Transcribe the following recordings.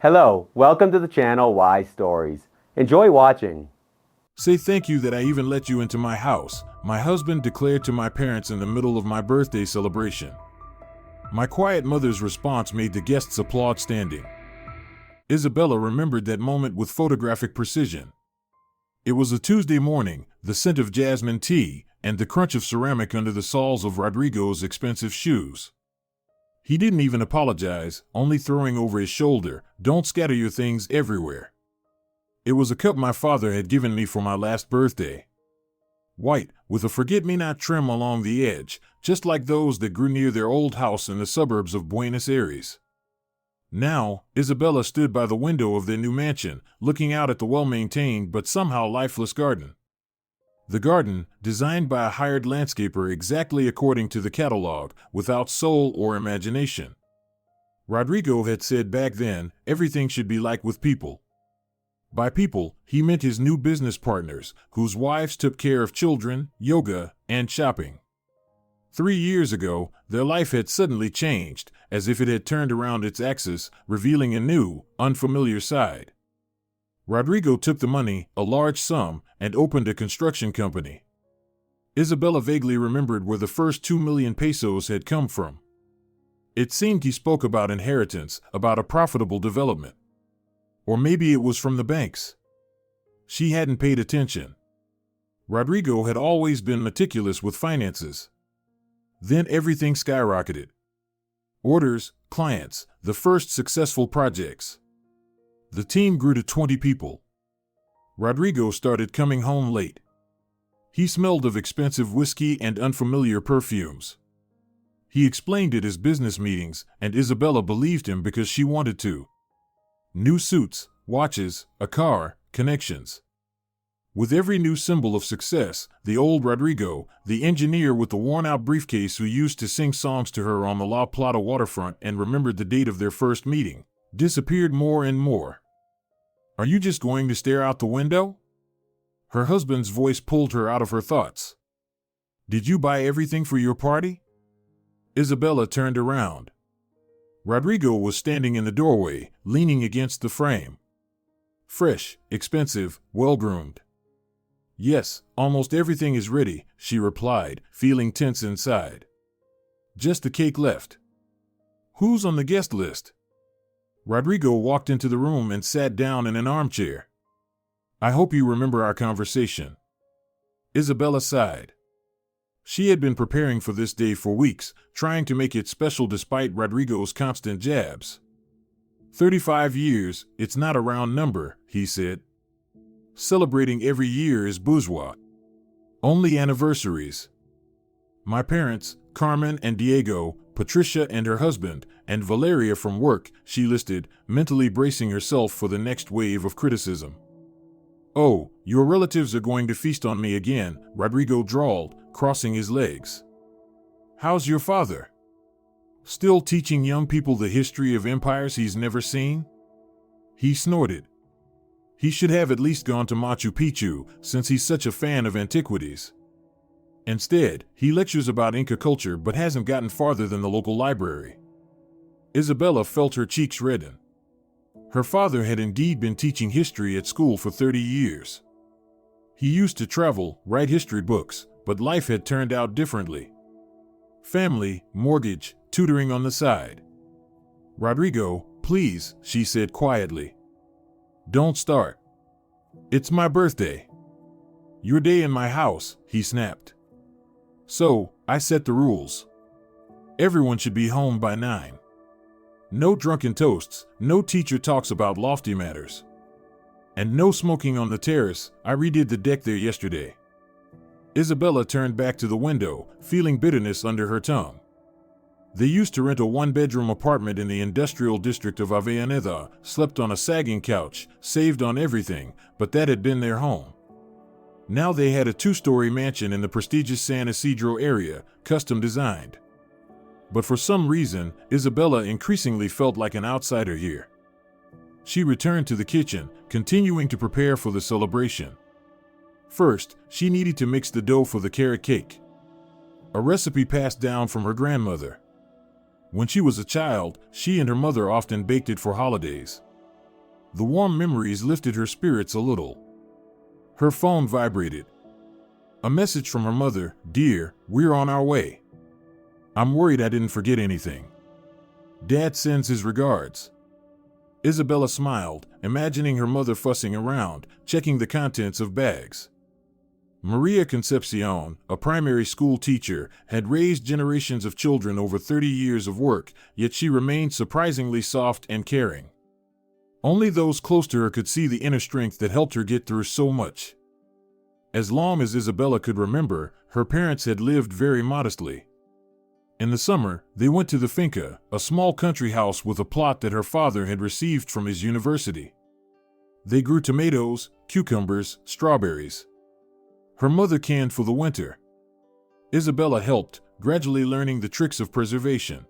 Hello, welcome to the channel Why Stories. Enjoy watching. Say thank you that I even let you into my house, my husband declared to my parents in the middle of my birthday celebration. My quiet mother's response made the guests applaud standing. Isabella remembered that moment with photographic precision. It was a Tuesday morning, the scent of jasmine tea, and the crunch of ceramic under the soles of Rodrigo's expensive shoes. He didn't even apologize, only throwing over his shoulder, "Don't scatter your things everywhere." It was a cup my father had given me for my last birthday. White, with a forget-me-not trim along the edge, just like those that grew near their old house in the suburbs of Buenos Aires. Now, Isabella stood by the window of their new mansion, looking out at the well-maintained but somehow lifeless garden. The garden, designed by a hired landscaper exactly according to the catalog, without soul or imagination. Rodrigo had said back then, everything should be like with people. By people, he meant his new business partners, whose wives took care of children, yoga, and shopping. 3 years ago, their life had suddenly changed, as if it had turned around its axis, revealing a new, unfamiliar side. Rodrigo took the money, a large sum, and opened a construction company. Isabella vaguely remembered where the first 2 million pesos had come from. It seemed he spoke about inheritance, about a profitable development. Or maybe it was from the banks. She hadn't paid attention. Rodrigo had always been meticulous with finances. Then everything skyrocketed. Orders, clients, the first successful projects. The team grew to 20 people. Rodrigo started coming home late. He smelled of expensive whiskey and unfamiliar perfumes. He explained it as business meetings, and Isabella believed him because she wanted to. New suits, watches, a car, connections. With every new symbol of success, the old Rodrigo, the engineer with the worn-out briefcase who used to sing songs to her on the La Plata waterfront and remembered the date of their first meeting, disappeared more and more. "Are you just going to stare out the window?" Her husband's voice pulled her out of her thoughts. "Did you buy everything for your party?" Isabella turned around. Rodrigo was standing in the doorway, leaning against the frame. Fresh, expensive, well-groomed. "Yes, almost everything is ready," she replied, feeling tense inside. "Just the cake left." "Who's on the guest list?" Rodrigo walked into the room and sat down in an armchair. "I hope you remember our conversation." Isabella sighed. She had been preparing for this day for weeks, trying to make it special despite Rodrigo's constant jabs. 35 years, it's not a round number, he said. Celebrating every year is bourgeois. Only anniversaries. My parents, Carmen and Diego, Patricia and her husband, and Valeria from work, she listed, mentally bracing herself for the next wave of criticism. "Oh, your relatives are going to feast on me again," Rodrigo drawled, crossing his legs. "How's your father? Still teaching young people the history of empires he's never seen?" He snorted. He should have at least gone to Machu Picchu, since he's such a fan of antiquities. Instead, he lectures about Inca culture but hasn't gotten farther than the local library. Isabella felt her cheeks redden. Her father had indeed been teaching history at school for 30 years. He used to travel, write history books, but life had turned out differently. Family, mortgage, tutoring on the side. "Rodrigo, please," she said quietly. "Don't start. It's my birthday." "Your day in my house," he snapped. "So, I set the rules. Everyone should be home by 9. No drunken toasts, no teacher talks about lofty matters. And no smoking on the terrace. I redid the deck there yesterday." Isabella turned back to the window, feeling bitterness under her tongue. They used to rent a 1-bedroom apartment in the industrial district of Avellaneda, slept on a sagging couch, saved on everything, but that had been their home. Now they had a 2-story mansion in the prestigious San Isidro area, custom designed. But for some reason, Isabella increasingly felt like an outsider here. She returned to the kitchen, continuing to prepare for the celebration. First, she needed to mix the dough for the carrot cake. A recipe passed down from her grandmother. When she was a child, she and her mother often baked it for holidays. The warm memories lifted her spirits a little. Her phone vibrated. A message from her mother: "Dear, we're on our way. I'm worried I didn't forget anything. Dad sends his regards." Isabella smiled, imagining her mother fussing around, checking the contents of bags. Maria Concepcion, a primary school teacher, had raised generations of children over 30 years of work, yet she remained surprisingly soft and caring. Only those close to her could see the inner strength that helped her get through so much. As long as Isabella could remember, her parents had lived very modestly. In the summer, they went to the finca, a small country house with a plot that her father had received from his university. They grew tomatoes, cucumbers, strawberries. Her mother canned for the winter. Isabella helped, gradually learning the tricks of preservation.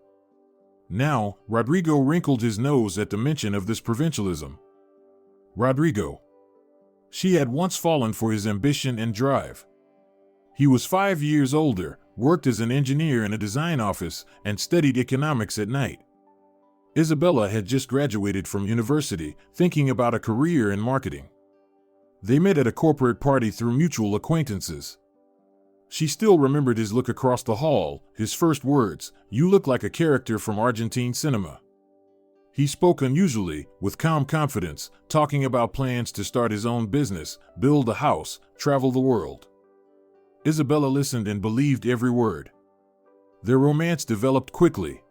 Now, Rodrigo wrinkled his nose at the mention of this provincialism. Rodrigo. She had once fallen for his ambition and drive. He was 5 years older, worked as an engineer in a design office, and studied economics at night. Isabella had just graduated from university, thinking about a career in marketing. They met at a corporate party through mutual acquaintances. She still remembered his look across the hall, his first words: "You look like a character from Argentine cinema." He spoke unusually, with calm confidence, talking about plans to start his own business, build a house, travel the world. Isabella listened and believed every word. Their romance developed quickly.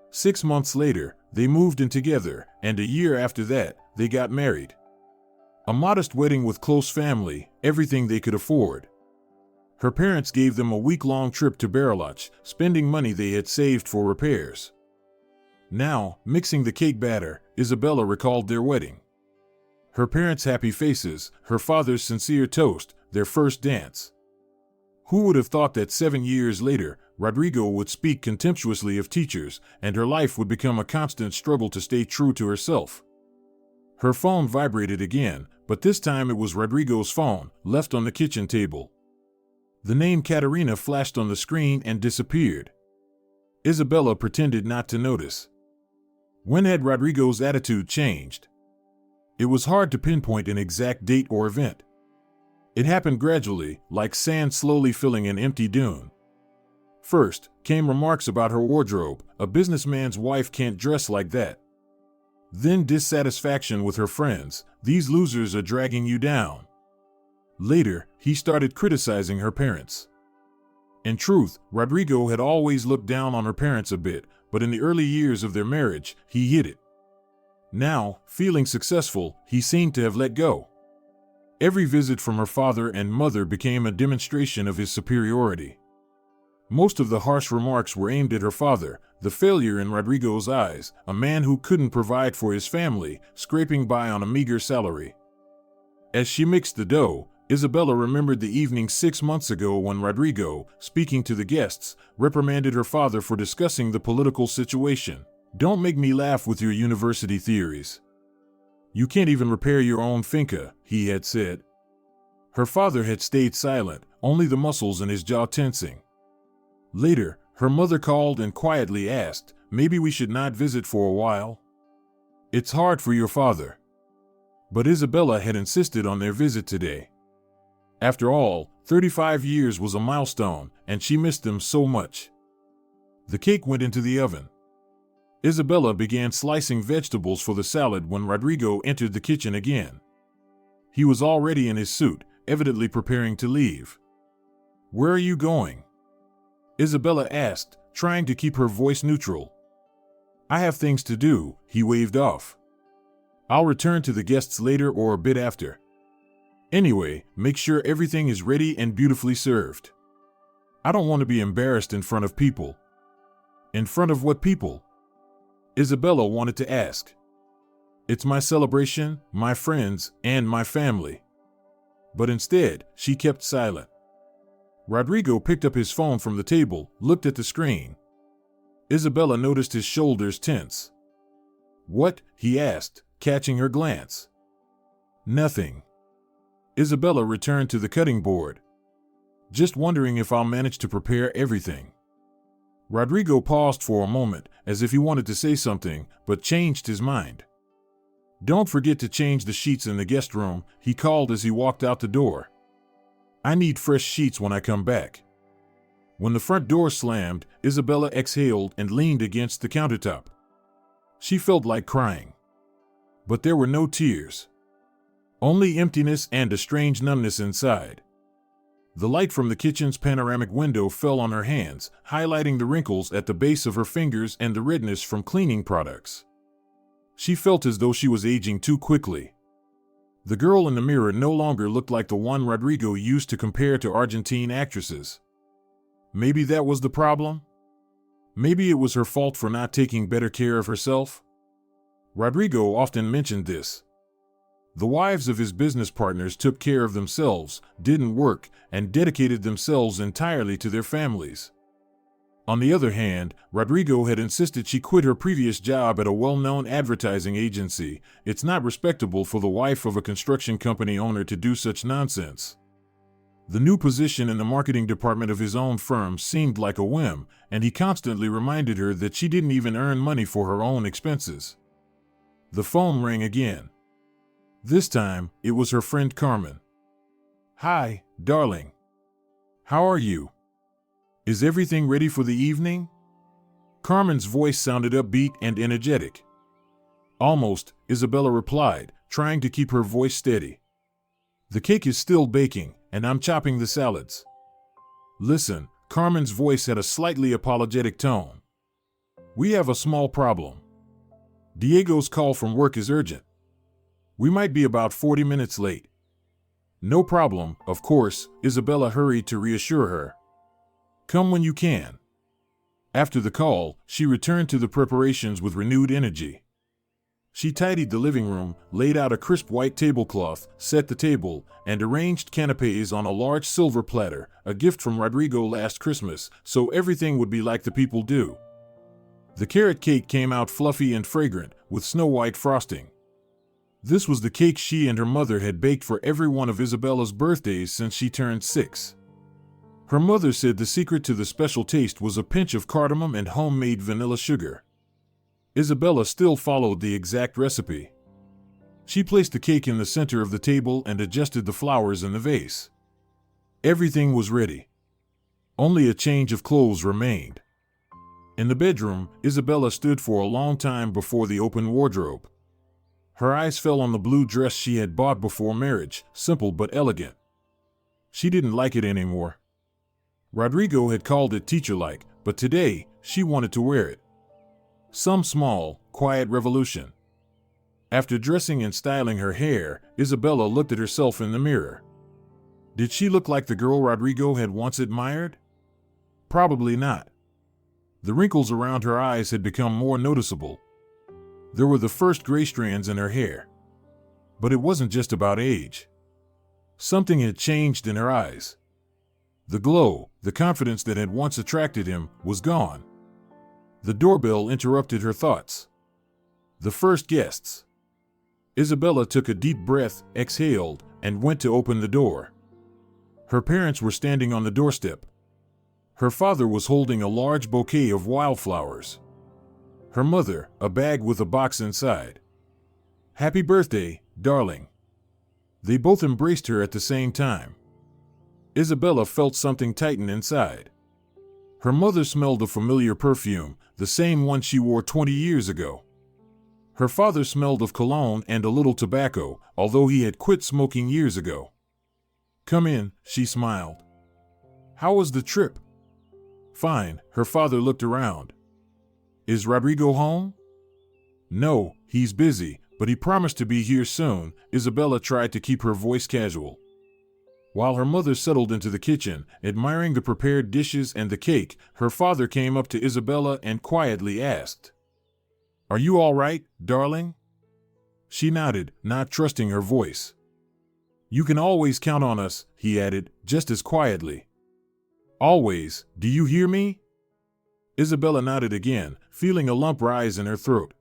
6 months later, they moved in together, and a year after that, they got married. A modest wedding with close family, everything they could afford. Her parents gave them a week-long trip to Bariloche, spending money they had saved for repairs. Now, mixing the cake batter, Isabella recalled their wedding. Her parents' happy faces, her father's sincere toast, their first dance. Who would have thought that 7 years later, Rodrigo would speak contemptuously of teachers, and her life would become a constant struggle to stay true to herself? Her phone vibrated again, but this time it was Rodrigo's phone, left on the kitchen table. The name Katerina flashed on the screen and disappeared. Isabella pretended not to notice. When had Rodrigo's attitude changed? It was hard to pinpoint an exact date or event. It happened gradually, like sand slowly filling an empty dune. First, came remarks about her wardrobe: "A businessman's wife can't dress like that." Then dissatisfaction with her friends: "These losers are dragging you down." Later, he started criticizing her parents. In truth, Rodrigo had always looked down on her parents a bit, but in the early years of their marriage, he hid it. Now, feeling successful, he seemed to have let go. Every visit from her father and mother became a demonstration of his superiority. Most of the harsh remarks were aimed at her father, the failure in Rodrigo's eyes, a man who couldn't provide for his family, scraping by on a meager salary. As she mixed the dough, Isabella remembered the evening 6 months ago when Rodrigo, speaking to the guests, reprimanded her father for discussing the political situation. "Don't make me laugh with your university theories. You can't even repair your own finca," he had said. Her father had stayed silent, only the muscles in his jaw tensing. Later, her mother called and quietly asked, "Maybe we should not visit for a while? It's hard for your father." But Isabella had insisted on their visit today. After all, 35 years was a milestone, and she missed them so much. The cake went into the oven. Isabella began slicing vegetables for the salad when Rodrigo entered the kitchen again. He was already in his suit, evidently preparing to leave. "Where are you going?" Isabella asked, trying to keep her voice neutral. "I have things to do," he waved off. "I'll return to the guests later or a bit after. Anyway, make sure everything is ready and beautifully served. I don't want to be embarrassed in front of people." "In front of what people?" Isabella wanted to ask. "It's my celebration, my friends, and my family." But instead, she kept silent. Rodrigo picked up his phone from the table, looked at the screen. Isabella noticed his shoulders tense. "What?" he asked, catching her glance. "Nothing." Isabella returned to the cutting board. "Just wondering if I'll manage to prepare everything." Rodrigo paused for a moment, as if he wanted to say something, but changed his mind. "Don't forget to change the sheets in the guest room," he called as he walked out the door. "I need fresh sheets when I come back." When the front door slammed, Isabella exhaled and leaned against the countertop. She felt like crying. But there were no tears. Only emptiness and a strange numbness inside. The light from the kitchen's panoramic window fell on her hands, highlighting the wrinkles at the base of her fingers and the redness from cleaning products. She felt as though she was aging too quickly. The girl in the mirror no longer looked like the one Rodrigo used to compare to Argentine actresses. Maybe that was the problem? Maybe it was her fault for not taking better care of herself? Rodrigo often mentioned this. The wives of his business partners took care of themselves, didn't work, and dedicated themselves entirely to their families. On the other hand, Rodrigo had insisted she quit her previous job at a well-known advertising agency. It's not respectable for the wife of a construction company owner to do such nonsense. The new position in the marketing department of his own firm seemed like a whim, and he constantly reminded her that she didn't even earn money for her own expenses. The phone rang again. This time, it was her friend Carmen. "Hi, darling. How are you? Is everything ready for the evening?" Carmen's voice sounded upbeat and energetic. "Almost," Isabella replied, trying to keep her voice steady. "The cake is still baking, and I'm chopping the salads." "Listen," Carmen's voice had a slightly apologetic tone. "We have a small problem. Diego's call from work is urgent. We might be about 40 minutes late." "No problem, of course," Isabella hurried to reassure her. "Come when you can." After the call, she returned to the preparations with renewed energy. She tidied the living room, laid out a crisp white tablecloth, set the table, and arranged canapes on a large silver platter, a gift from Rodrigo last Christmas, so everything would be like the people do. The carrot cake came out fluffy and fragrant, with snow-white frosting. This was the cake she and her mother had baked for every one of Isabella's birthdays since she turned 6. Her mother said the secret to the special taste was a pinch of cardamom and homemade vanilla sugar. Isabella still followed the exact recipe. She placed the cake in the center of the table and adjusted the flowers in the vase. Everything was ready. Only a change of clothes remained. In the bedroom, Isabella stood for a long time before the open wardrobe. Her eyes fell on the blue dress she had bought before marriage, simple but elegant. She didn't like it anymore. Rodrigo had called it teacher-like, but today, she wanted to wear it. Some small, quiet revolution. After dressing and styling her hair, Isabella looked at herself in the mirror. Did she look like the girl Rodrigo had once admired? Probably not. The wrinkles around her eyes had become more noticeable. There were the first gray strands in her hair. But it wasn't just about age. Something had changed in her eyes. The glow, the confidence that had once attracted him, was gone. The doorbell interrupted her thoughts. The first guests. Isabella took a deep breath, exhaled, and went to open the door. Her parents were standing on the doorstep. Her father was holding a large bouquet of wildflowers. Her mother, a bag with a box inside. "Happy birthday, darling." They both embraced her at the same time. Isabella felt something tighten inside. Her mother smelled a familiar perfume, the same one she wore 20 years ago. Her father smelled of cologne and a little tobacco, although he had quit smoking years ago. "Come in," she smiled. "How was the trip?" "Fine," her father looked around. "Is Rodrigo home?" "No, he's busy, but he promised to be here soon." Isabella tried to keep her voice casual. While her mother settled into the kitchen, admiring the prepared dishes and the cake, her father came up to Isabella and quietly asked, "Are you all right, darling?" She nodded, not trusting her voice. "You can always count on us," he added, just as quietly. "Always, do you hear me?" Isabella nodded again, feeling a lump rise in her throat.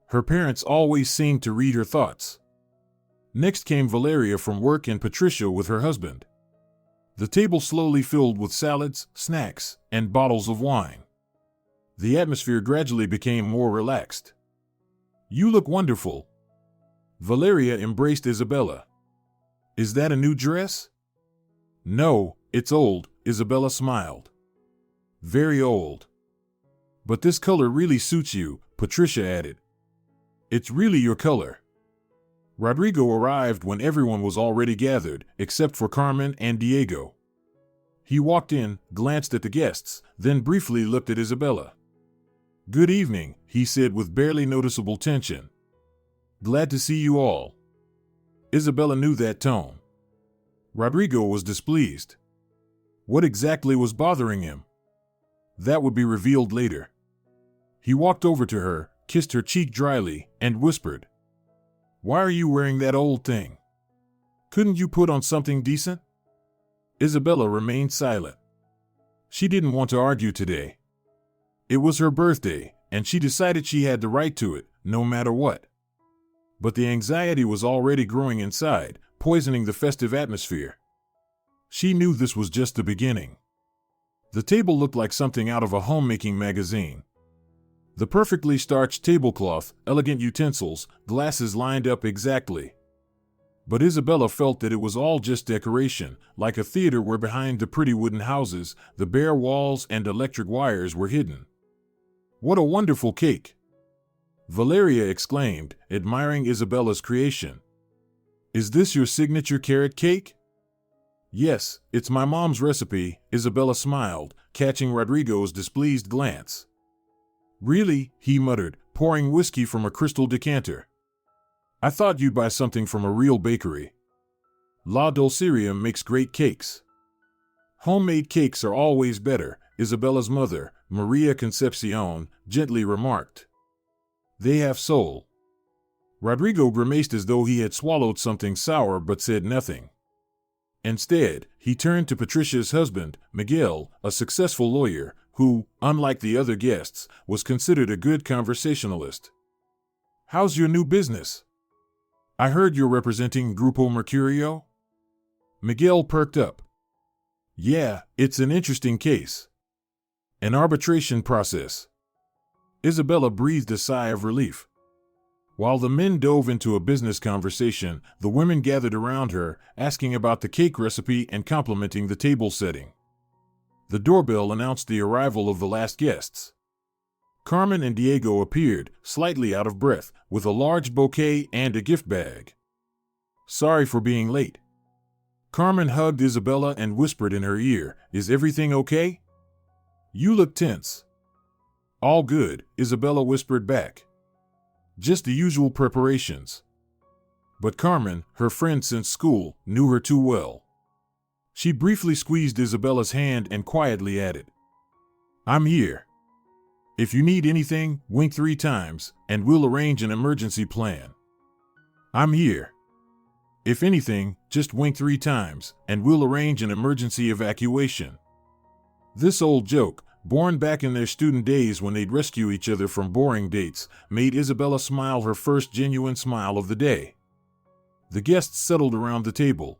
Her parents always seemed to read her thoughts. Next came Valeria from work and Patricia with her husband. The table slowly filled with salads, snacks, and bottles of wine. The atmosphere gradually became more relaxed. "You look wonderful." Valeria embraced Isabella. Is that a new dress? No, it's old, Isabella smiled. Very old. But this color really suits you, Patricia added. It's really your color. Rodrigo arrived when everyone was already gathered, except for Carmen and Diego. He walked in, glanced at the guests, then briefly looked at Isabella. Good evening, he said with barely noticeable tension. Glad to see you all. Isabella knew that tone. Rodrigo was displeased. What exactly was bothering him? That would be revealed later. He walked over to her, kissed her cheek dryly, and whispered, Why are you wearing that old thing? Couldn't you put on something decent? Isabella remained silent. She didn't want to argue today. It was her birthday, and she decided she had the right to it, no matter what. But the anxiety was already growing inside, poisoning the festive atmosphere. She knew this was just the beginning. The table looked like something out of a homemaking magazine. The perfectly starched tablecloth, elegant utensils, glasses lined up exactly. But Isabella felt that it was all just decoration, like a theater where behind the pretty wooden houses, the bare walls and electric wires were hidden. What a wonderful cake! Valeria exclaimed, admiring Isabella's creation. Is this your signature carrot cake? Yes, it's my mom's recipe, Isabella smiled, catching Rodrigo's displeased glance. Really, he muttered, pouring whiskey from a crystal decanter. I thought you'd buy something from a real bakery. La Dulceria makes great cakes. Homemade cakes are always better, Isabella's mother, Maria Concepcion, gently remarked. They have soul. Rodrigo grimaced as though he had swallowed something sour but said nothing. Instead, he turned to Patricia's husband, Miguel, a successful lawyer, who, unlike the other guests, was considered a good conversationalist. How's your new business? I heard you're representing Grupo Mercurio? Miguel perked up. Yeah, it's an interesting case. An arbitration process. Isabella breathed a sigh of relief. While the men dove into a business conversation, the women gathered around her, asking about the cake recipe and complimenting the table setting. The doorbell announced the arrival of the last guests. Carmen and Diego appeared, slightly out of breath, with a large bouquet and a gift bag. Sorry for being late. Carmen hugged Isabella and whispered in her ear, Is everything okay? You look tense. All good, Isabella whispered back. Just the usual preparations. But Carmen, her friend since school, knew her too well. She briefly squeezed Isabella's hand and quietly added, I'm here. If you need anything, wink 3 times, and we'll arrange an emergency plan. I'm here. If anything, just wink 3 times, and we'll arrange an emergency evacuation. This old joke, born back in their student days when they'd rescue each other from boring dates, made Isabella smile her first genuine smile of the day. The guests settled around the table.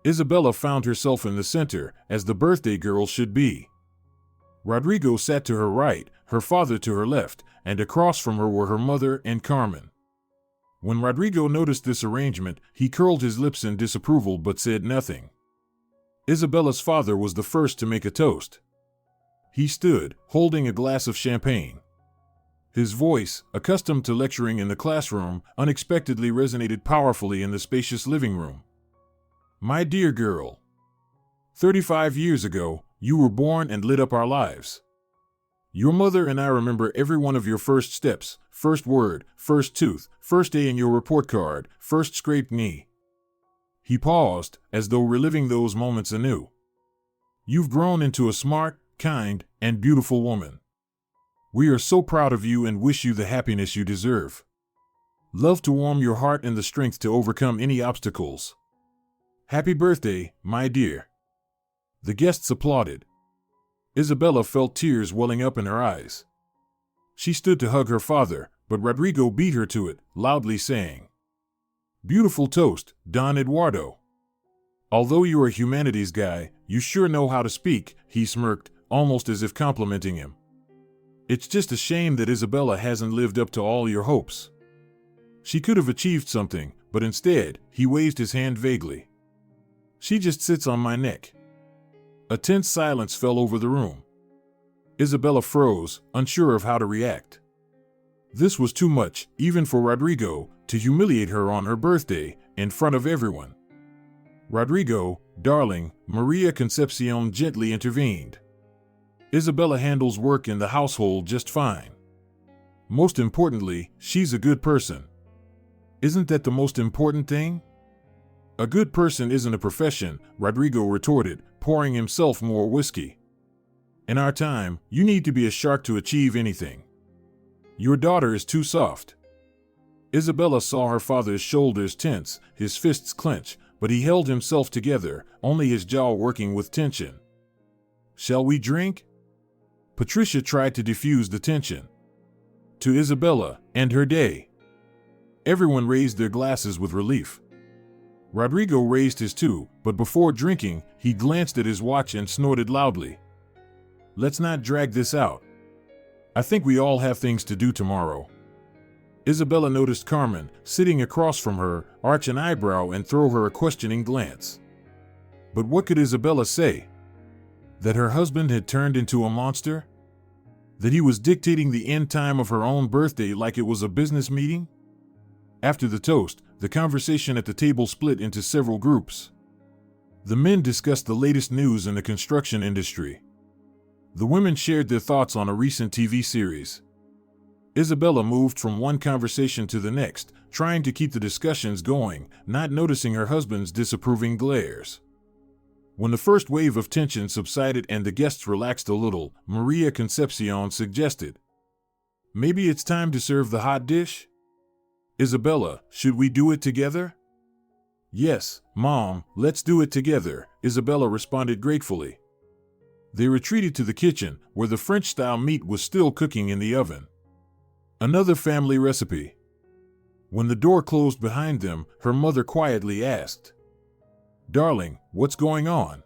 Isabella found herself in the center, as the birthday girl should be. Rodrigo sat to her right, her father to her left, and across from her were her mother and Carmen. When Rodrigo noticed this arrangement, he curled his lips in disapproval but said nothing. Isabella's father was the first to make a toast. He stood, holding a glass of champagne. His voice, accustomed to lecturing in the classroom, unexpectedly resonated powerfully in the spacious living room. My dear girl, 35 years ago, you were born and lit up our lives. Your mother and I remember every one of your first steps, first word, first tooth, first A in your report card, first scraped knee. He paused, as though reliving those moments anew. You've grown into a smart, kind, and beautiful woman. We are so proud of you and wish you the happiness you deserve. Love to warm your heart and the strength to overcome any obstacles. Happy birthday, my dear. The guests applauded. Isabella felt tears welling up in her eyes. She stood to hug her father, but Rodrigo beat her to it, loudly saying, Beautiful toast, Don Eduardo. Although you're a humanities guy, you sure know how to speak, he smirked, almost as if complimenting him. It's just a shame that Isabella hasn't lived up to all your hopes. She could have achieved something, but instead, he waved his hand vaguely. She just sits on my neck. A tense silence fell over the room. Isabella froze, unsure of how to react. This was too much, even for Rodrigo, to humiliate her on her birthday, in front of everyone. Rodrigo, darling, Maria Concepcion gently intervened. Isabella handles work in the household just fine. Most importantly, she's a good person. Isn't that the most important thing? A good person isn't a profession, Rodrigo retorted, pouring himself more whiskey. In our time, you need to be a shark to achieve anything. Your daughter is too soft. Isabella saw her father's shoulders tense, his fists clench, but he held himself together, only his jaw working with tension. Shall we drink? Patricia tried to diffuse the tension. To Isabella and her day. Everyone raised their glasses with relief. Rodrigo raised his too, but before drinking, he glanced at his watch and snorted loudly. Let's not drag this out. I think we all have things to do tomorrow. Isabella noticed Carmen, sitting across from her, arch an eyebrow and throw her a questioning glance. But what could Isabella say? That her husband had turned into a monster? That he was dictating the end time of her own birthday like it was a business meeting? After the toast, the conversation at the table split into several groups. The men discussed the latest news in the construction industry. The women shared their thoughts on a recent TV series. Isabella moved from one conversation to the next, trying to keep the discussions going, not noticing her husband's disapproving glares. When the first wave of tension subsided and the guests relaxed a little, Maria Concepcion suggested, "Maybe it's time to serve the hot dish?" Isabella, should we do it together? Yes, Mom, let's do it together, Isabella responded gratefully. They retreated to the kitchen, where the French-style meat was still cooking in the oven. Another family recipe. When the door closed behind them, her mother quietly asked, "Darling, what's going on?"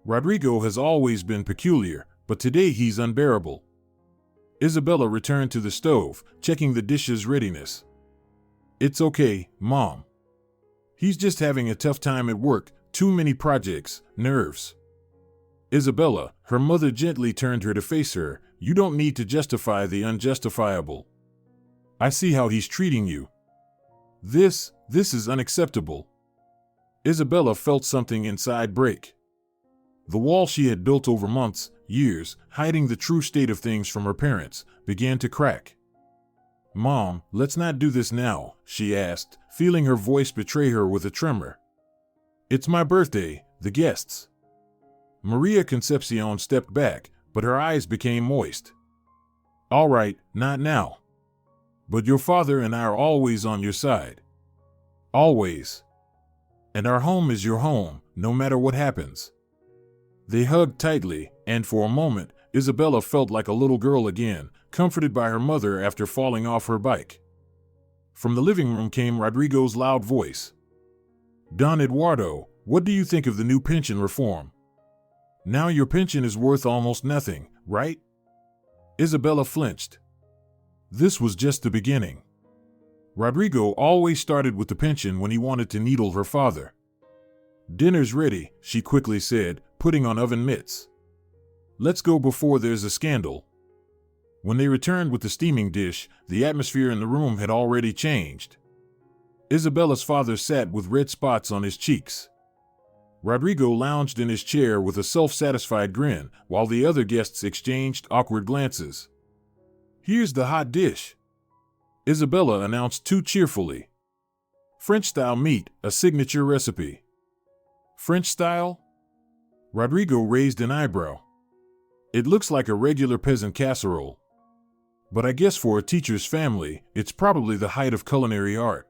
Rodrigo has always been peculiar, but today he's unbearable. Isabella returned to the stove, checking the dishes' readiness. It's okay, Mom. He's just having a tough time at work, too many projects, nerves. Isabella, her mother gently turned her to face her, you don't need to justify the unjustifiable. I see how he's treating you. This is unacceptable. Isabella felt something inside break. The wall she had built over months, years, hiding the true state of things from her parents, began to crack. Mom, let's not do this now, she asked, feeling her voice betray her with a tremor. It's my birthday, the guests. Maria Concepcion stepped back, but her eyes became moist. All right, not now. But your father and I are always on your side. Always. And our home is your home, no matter what happens. They hugged tightly, and for a moment, Isabella felt like a little girl again, comforted by her mother after falling off her bike. From the living room came Rodrigo's loud voice. Don Eduardo, what do you think of the new pension reform? Now your pension is worth almost nothing, right? Isabella flinched. This was just the beginning. Rodrigo always started with the pension when he wanted to needle her father. Dinner's ready, she quickly said, putting on oven mitts. Let's go before there's a scandal. When they returned with the steaming dish, the atmosphere in the room had already changed. Isabella's father sat with red spots on his cheeks. Rodrigo lounged in his chair with a self-satisfied grin, while the other guests exchanged awkward glances. Here's the hot dish, Isabella announced too cheerfully. French-style meat, a signature recipe. French-style? Rodrigo raised an eyebrow. It looks like a regular peasant casserole. But I guess for a teacher's family, it's probably the height of culinary art.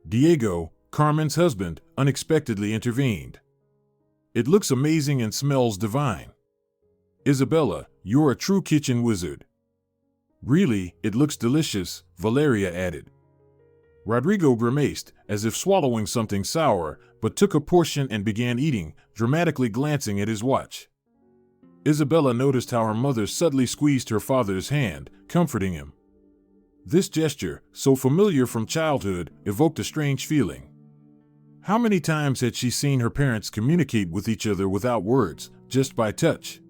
Diego, Carmen's husband, unexpectedly intervened. It looks amazing and smells divine. Isabella, you're a true kitchen wizard. Really, it looks delicious, Valeria added. Rodrigo grimaced, as if swallowing something sour, but took a portion and began eating, dramatically glancing at his watch. Isabella noticed how her mother subtly squeezed her father's hand, comforting him. This gesture, so familiar from childhood, evoked a strange feeling. How many times had she seen her parents communicate with each other without words, just by touch?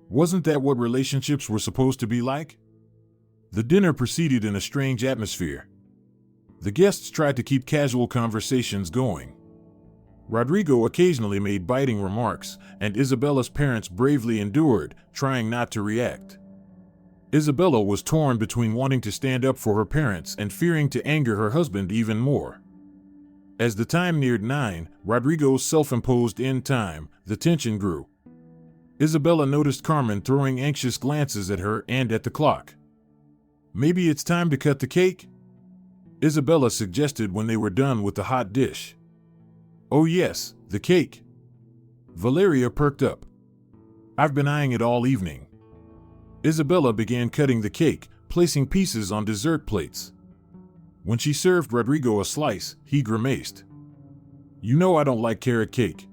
Wasn't that what relationships were supposed to be like? The dinner proceeded in a strange atmosphere. The guests tried to keep casual conversations going. Rodrigo occasionally made biting remarks, and Isabella's parents bravely endured, trying not to react. Isabella was torn between wanting to stand up for her parents and fearing to anger her husband even more. As the time neared 9, Rodrigo's self-imposed end time, the tension grew. Isabella noticed Carmen throwing anxious glances at her and at the clock. "Maybe it's time to cut the cake?" Isabella suggested when they were done with the hot dish. "Oh yes, the cake." Valeria perked up. "I've been eyeing it all evening." Isabella began cutting the cake, placing pieces on dessert plates. When she served Rodrigo a slice, he grimaced. "You know I don't like carrot cake."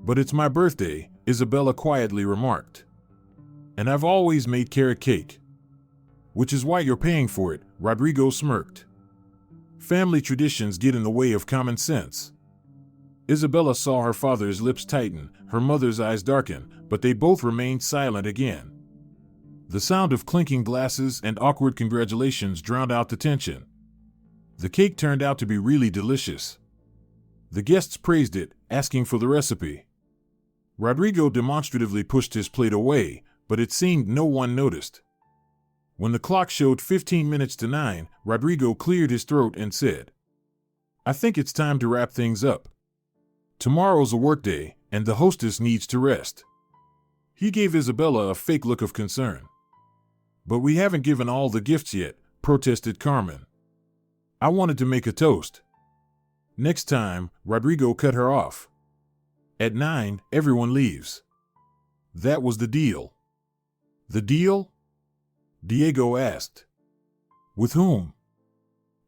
"But it's my birthday," Isabella quietly remarked. "And I've always made carrot cake." "Which is why you're paying for it," Rodrigo smirked. "Family traditions get in the way of common sense." Isabella saw her father's lips tighten, her mother's eyes darken, but they both remained silent again. The sound of clinking glasses and awkward congratulations drowned out the tension. The cake turned out to be really delicious. The guests praised it, asking for the recipe. Rodrigo demonstratively pushed his plate away, but it seemed no one noticed. When the clock showed 15 minutes to 9, Rodrigo cleared his throat and said, "I think it's time to wrap things up. Tomorrow's a workday, and the hostess needs to rest." He gave Isabella a fake look of concern. "But we haven't given all the gifts yet," protested Carmen. "I wanted to make a toast." "Next time," Rodrigo cut her off. "At 9, everyone leaves." That was the deal. "The deal?" Diego asked. "With whom?"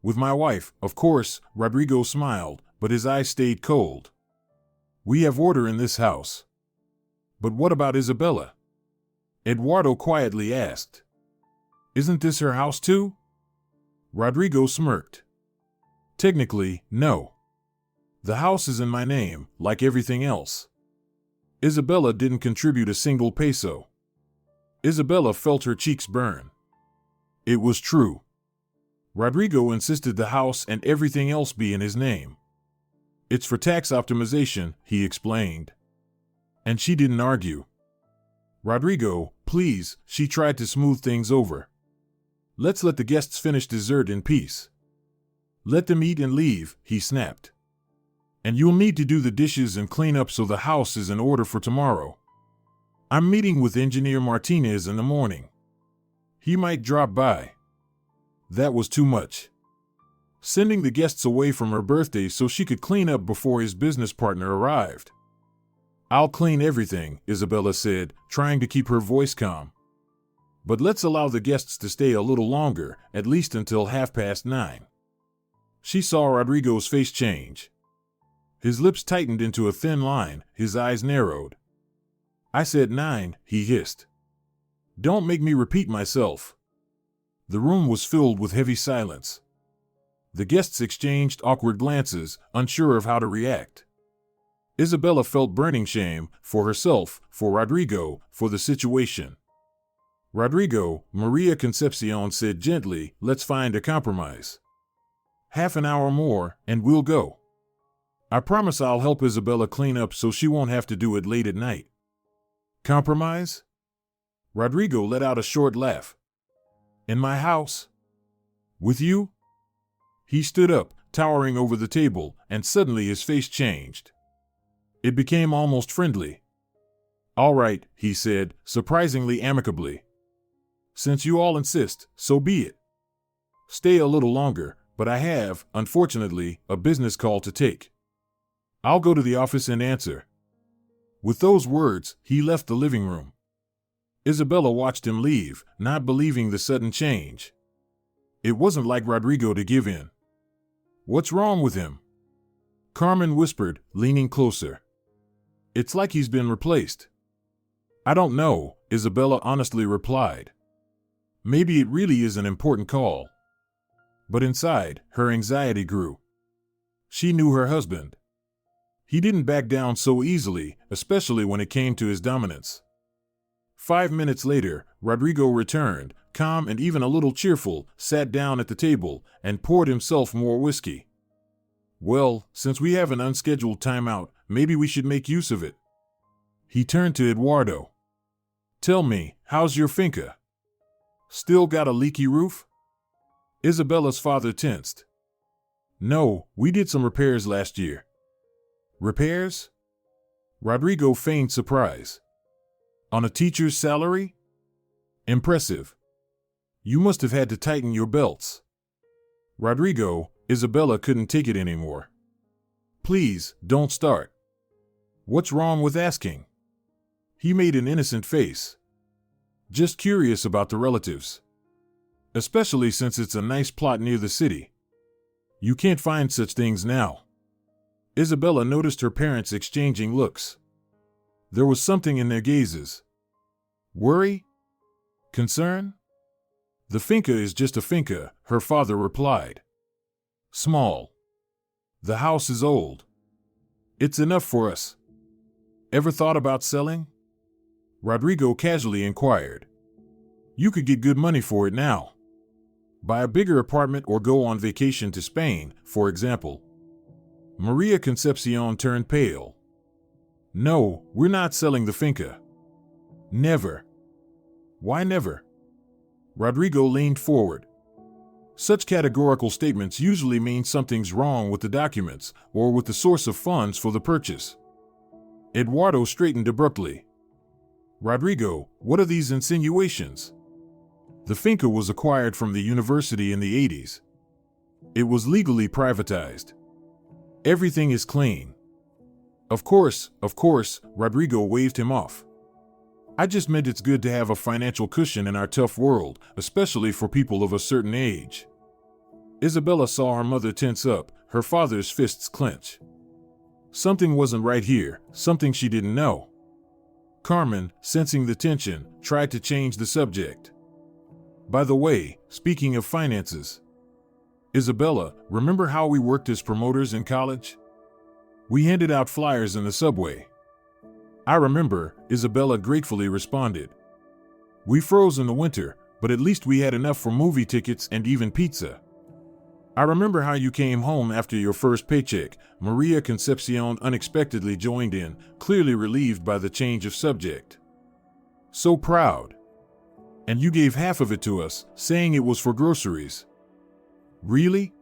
"With my wife, of course," Rodrigo smiled, but his eyes stayed cold. "We have order in this house." "But what about Isabella?" Eduardo quietly asked. "Isn't this her house too?" Rodrigo smirked. "Technically, no. The house is in my name, like everything else." Isabella didn't contribute a single peso. Isabella felt her cheeks burn. It was true. Rodrigo insisted the house and everything else be in his name. "It's for tax optimization," he explained. And she didn't argue. "Rodrigo, please," she tried to smooth things over. "Let's let the guests finish dessert in peace." "Let them eat and leave," he snapped. "And you'll need to do the dishes and clean up so the house is in order for tomorrow. I'm meeting with Engineer Martinez in the morning. He might drop by." That was too much. Sending the guests away from her birthday so she could clean up before his business partner arrived. "I'll clean everything," Isabella said, trying to keep her voice calm. "But let's allow the guests to stay a little longer, at least until 9:30. She saw Rodrigo's face change. His lips tightened into a thin line, his eyes narrowed. "I said 9, he hissed. "Don't make me repeat myself." The room was filled with heavy silence. The guests exchanged awkward glances, unsure of how to react. Isabella felt burning shame, for herself, for Rodrigo, for the situation. "Rodrigo," Maria Concepcion said gently, "let's find a compromise. Half an hour more, and we'll go. I promise I'll help Isabella clean up so she won't have to do it late at night." "Compromise?" Rodrigo let out a short laugh. "In my house? With you?" He stood up, towering over the table, and suddenly his face changed. It became almost friendly. "All right," he said, surprisingly amicably. "Since you all insist, so be it. Stay a little longer, but I have, unfortunately, a business call to take. I'll go to the office and answer." With those words, he left the living room. Isabella watched him leave, not believing the sudden change. It wasn't like Rodrigo to give in. "What's wrong with him?" Carmen whispered, leaning closer. "It's like he's been replaced." "I don't know," Isabella honestly replied. Maybe it really is an important call. But inside, her anxiety grew. She knew her husband. He didn't back down so easily, especially when it came to his dominance. 5 minutes later, Rodrigo returned, calm and even a little cheerful, sat down at the table, and poured himself more whiskey. Well, since we have an unscheduled timeout, maybe we should make use of it. He turned to Eduardo. Tell me, how's your finca? Still got a leaky roof? Isabella's father tensed. No, we did some repairs last year. Repairs? Rodrigo feigned surprise. On a teacher's salary? Impressive. You must have had to tighten your belts. Rodrigo, Isabella couldn't take it anymore. Please, don't start. What's wrong with asking? He made an innocent face. Just curious about the relatives. Especially since it's a nice plot near the city. You can't find such things now. Isabella noticed her parents exchanging looks. There was something in their gazes. Worry? Concern? The finca is just a finca, her father replied. Small. The house is old. It's enough for us. Ever thought about selling? Rodrigo casually inquired. You could get good money for it now. Buy a bigger apartment or go on vacation to Spain, for example. Maria Concepcion turned pale. No, we're not selling the finca. Never. Why never? Rodrigo leaned forward. Such categorical statements usually mean something's wrong with the documents or with the source of funds for the purchase. Eduardo straightened abruptly. Rodrigo, what are these insinuations? The finca was acquired from the university in the 80s. It was legally privatized. Everything is clean. Of course, Rodrigo waved him off. I just meant it's good to have a financial cushion in our tough world, especially for people of a certain age. Isabella saw her mother tense up, her father's fists clench. Something wasn't right here, something she didn't know. Carmen, sensing the tension, tried to change the subject. By the way, speaking of finances. Isabella, remember how we worked as promoters in college? We handed out flyers in the subway. I remember, Isabella gratefully responded. We froze in the winter, but at least we had enough for movie tickets and even pizza. I remember how you came home after your first paycheck. Maria Concepcion unexpectedly joined in, clearly relieved by the change of subject. So proud. And you gave half of it to us, saying it was for groceries. Really?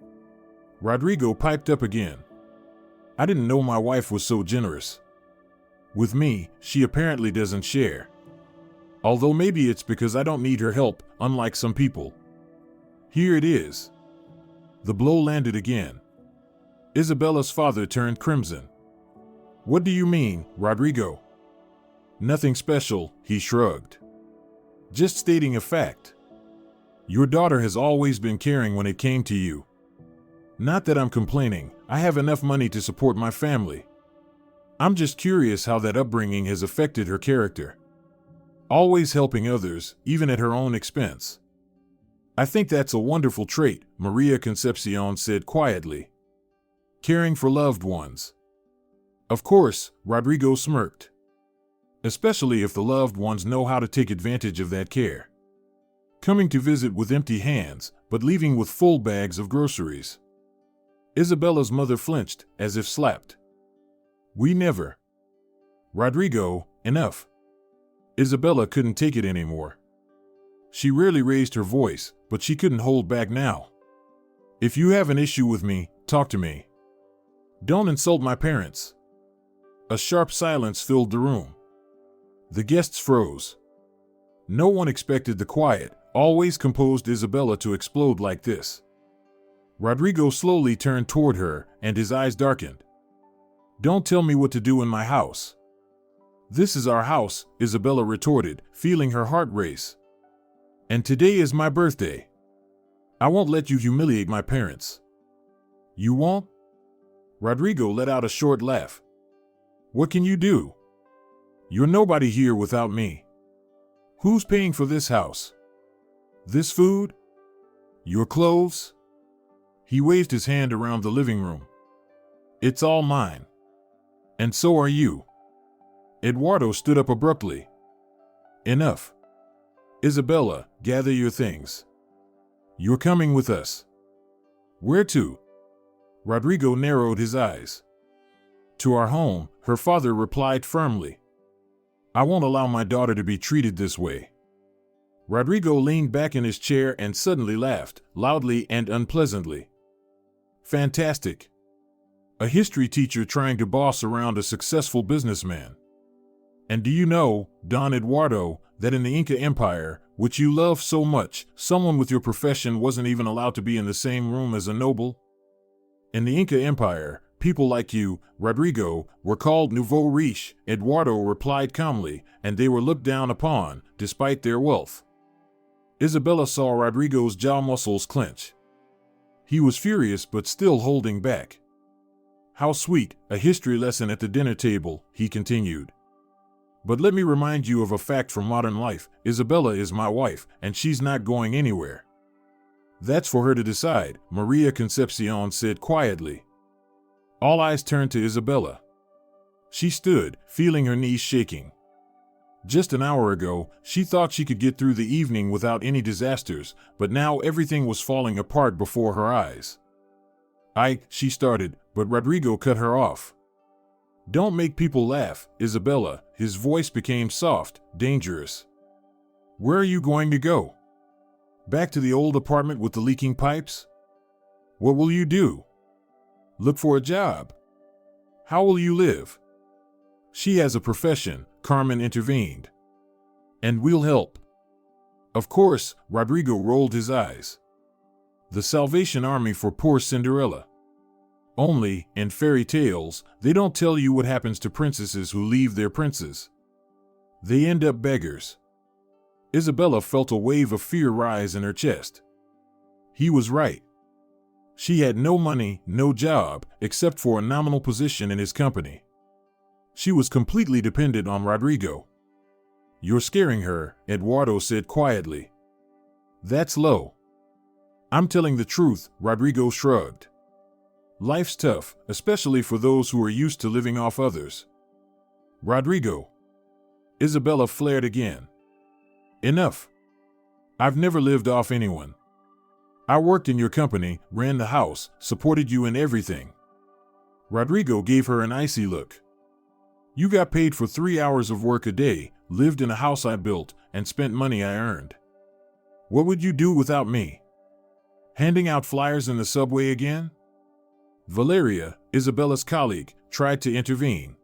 Rodrigo piped up again. I didn't know my wife was so generous. With me, she apparently doesn't share. Although maybe it's because I don't need her help, unlike some people. Here it is. The blow landed again. Isabella's father turned crimson. What do you mean, Rodrigo? Nothing special, he shrugged. Just stating a fact. Your daughter has always been caring when it came to you. Not that I'm complaining, I have enough money to support my family. I'm just curious how that upbringing has affected her character. Always helping others, even at her own expense. I think that's a wonderful trait, Maria Concepcion said quietly. Caring for loved ones. Of course, Rodrigo smirked. Especially if the loved ones know how to take advantage of that care. Coming to visit with empty hands, but leaving with full bags of groceries. Isabella's mother flinched, as if slapped. We never. Rodrigo, enough. Isabella couldn't take it anymore. She rarely raised her voice, but she couldn't hold back now. If you have an issue with me, talk to me. Don't insult my parents. A sharp silence filled the room. The guests froze. No one expected the quiet, always composed Isabella to explode like this. Rodrigo slowly turned toward her, and his eyes darkened. Don't tell me what to do in my house. This is our house, Isabella retorted, feeling her heart race. And today is my birthday. I won't let you humiliate my parents. You won't? Rodrigo let out a short laugh. What can you do? You're nobody here without me. Who's paying for this house? This food? Your clothes? He waved his hand around the living room. It's all mine. And so are you. Eduardo stood up abruptly. Enough. Isabella, gather your things. You're coming with us. Where to? Rodrigo narrowed his eyes. To our home, her father replied firmly. I won't allow my daughter to be treated this way. Rodrigo leaned back in his chair and suddenly laughed, loudly and unpleasantly. Fantastic. A history teacher trying to boss around a successful businessman. And do you know, Don Eduardo, that in the Inca Empire, which you love so much, someone with your profession wasn't even allowed to be in the same room as a noble? In the Inca Empire, people like you, Rodrigo, were called nouveau riche, Eduardo replied calmly, and they were looked down upon, despite their wealth. Isabella saw Rodrigo's jaw muscles clench. He was furious but still holding back. How sweet, a history lesson at the dinner table, he continued. But let me remind you of a fact from modern life. Isabella is my wife, and she's not going anywhere. That's for her to decide, Maria Concepcion said quietly. All eyes turned to Isabella. She stood, feeling her knees shaking. Just an hour ago, she thought she could get through the evening without any disasters, but now everything was falling apart before her eyes. She started, but Rodrigo cut her off. Don't make people laugh, Isabella. His voice became soft, dangerous. Where are you going to go? Back to the old apartment with the leaking pipes? What will you do? Look for a job. How will you live? She has a profession, Carmen intervened. And we'll help. Of course, Rodrigo rolled his eyes. The Salvation Army for poor Cinderella. Only, in fairy tales, they don't tell you what happens to princesses who leave their princes. They end up beggars. Isabella felt a wave of fear rise in her chest. He was right. She had no money, no job, except for a nominal position in his company. She was completely dependent on Rodrigo. You're scaring her, Eduardo said quietly. That's low. I'm telling the truth, Rodrigo shrugged. Life's tough, especially for those who are used to living off others. Rodrigo. Isabella flared again. Enough. I've never lived off anyone. I worked in your company, ran the house, supported you in everything. Rodrigo gave her an icy look. You got paid for 3 hours of work a day, lived in a house I built, and spent money I earned. What would you do without me? Handing out flyers in the subway again? Valeria, Isabella's colleague, tried to intervene.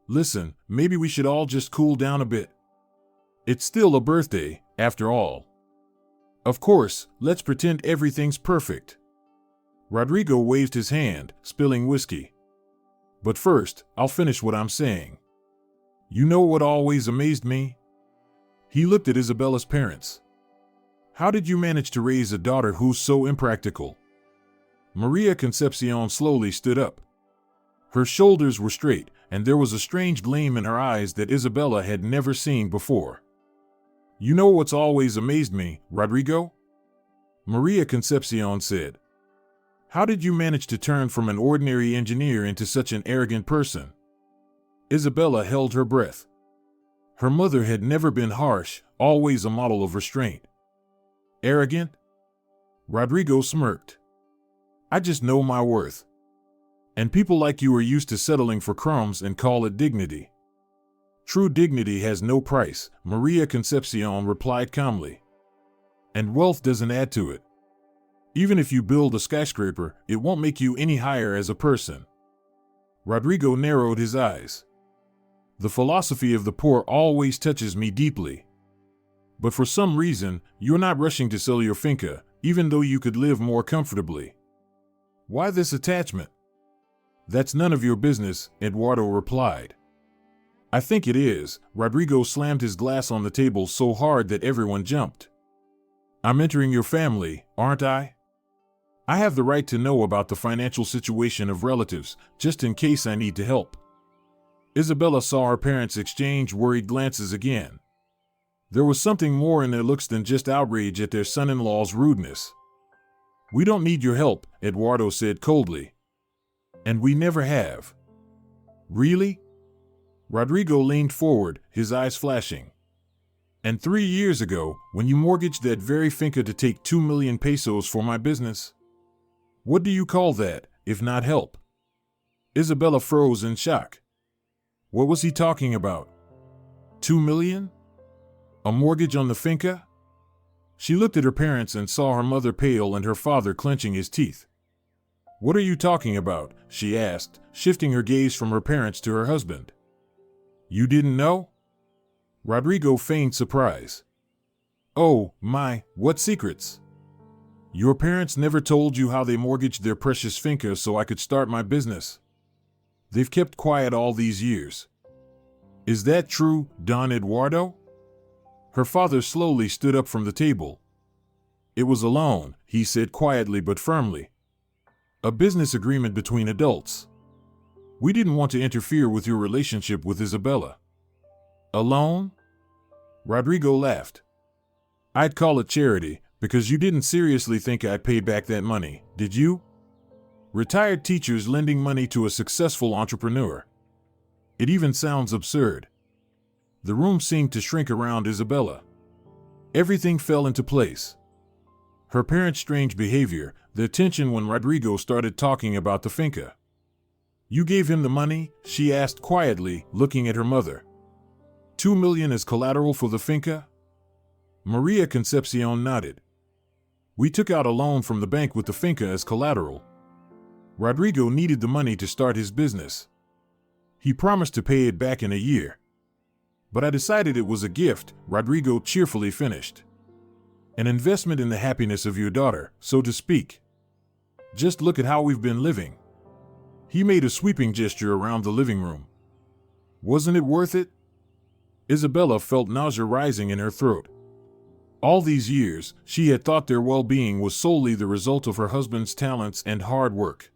Listen, maybe we should all just cool down a bit. It's still a birthday, after all. Of course, let's pretend everything's perfect. Rodrigo waved his hand, spilling whiskey. But first, I'll finish what I'm saying. You know what always amazed me? He looked at Isabella's parents. How did you manage to raise a daughter who's so impractical? Maria Concepcion slowly stood up. Her shoulders were straight, and there was a strange gleam in her eyes that Isabella had never seen before. You know what's always amazed me, Rodrigo? Maria Concepcion said. How did you manage to turn from an ordinary engineer into such an arrogant person? Isabella held her breath. Her mother had never been harsh, always a model of restraint. Arrogant? Rodrigo smirked. I just know my worth. And people like you are used to settling for crumbs and call it dignity. True dignity has no price, Maria Concepcion replied calmly. And wealth doesn't add to it. Even if you build a skyscraper, it won't make you any higher as a person. Rodrigo narrowed his eyes. The philosophy of the poor always touches me deeply. But for some reason, you're not rushing to sell your finca, even though you could live more comfortably. Why this attachment? That's none of your business, Eduardo replied. I think it is. Rodrigo slammed his glass on the table so hard that everyone jumped. I'm entering your family, aren't I? I have the right to know about the financial situation of relatives, just in case I need to help. Isabella saw her parents exchange worried glances again. There was something more in their looks than just outrage at their son-in-law's rudeness. "We don't need your help," Eduardo said coldly. "And we never have." "Really?" Rodrigo leaned forward, his eyes flashing. "And 3 years ago, when you mortgaged that very finca to take 2 million pesos for my business? What do you call that, if not help?" Isabella froze in shock. What was he talking about? 2 million? A mortgage on the finca? She looked at her parents and saw her mother pale and her father clenching his teeth. "What are you talking about?" she asked, shifting her gaze from her parents to her husband. "You didn't know?" Rodrigo feigned surprise. "Oh, my, what secrets? Your parents never told you how they mortgaged their precious finca so I could start my business? They've kept quiet all these years." "Is that true, Don Eduardo?" Her father slowly stood up from the table. "It was a loan," he said quietly but firmly. "A business agreement between adults. We didn't want to interfere with your relationship with Isabella." "A loan?" Rodrigo laughed. "I'd call it charity, because you didn't seriously think I'd pay back that money, did you? Retired teachers lending money to a successful entrepreneur. It even sounds absurd." The room seemed to shrink around Isabella. Everything fell into place. Her parents' strange behavior, the tension when Rodrigo started talking about the finca. "You gave him the money?" she asked quietly, looking at her mother. 2 million as collateral for the finca?" Maria Concepcion nodded. "We took out a loan from the bank with the finca as collateral. Rodrigo needed the money to start his business. He promised to pay it back in a year. But I decided it was a gift," Rodrigo cheerfully finished. "An investment in the happiness of your daughter, so to speak. Just look at how we've been living." He made a sweeping gesture around the living room. "Wasn't it worth it?" Isabella felt nausea rising in her throat. All these years, she had thought their well-being was solely the result of her husband's talents and hard work.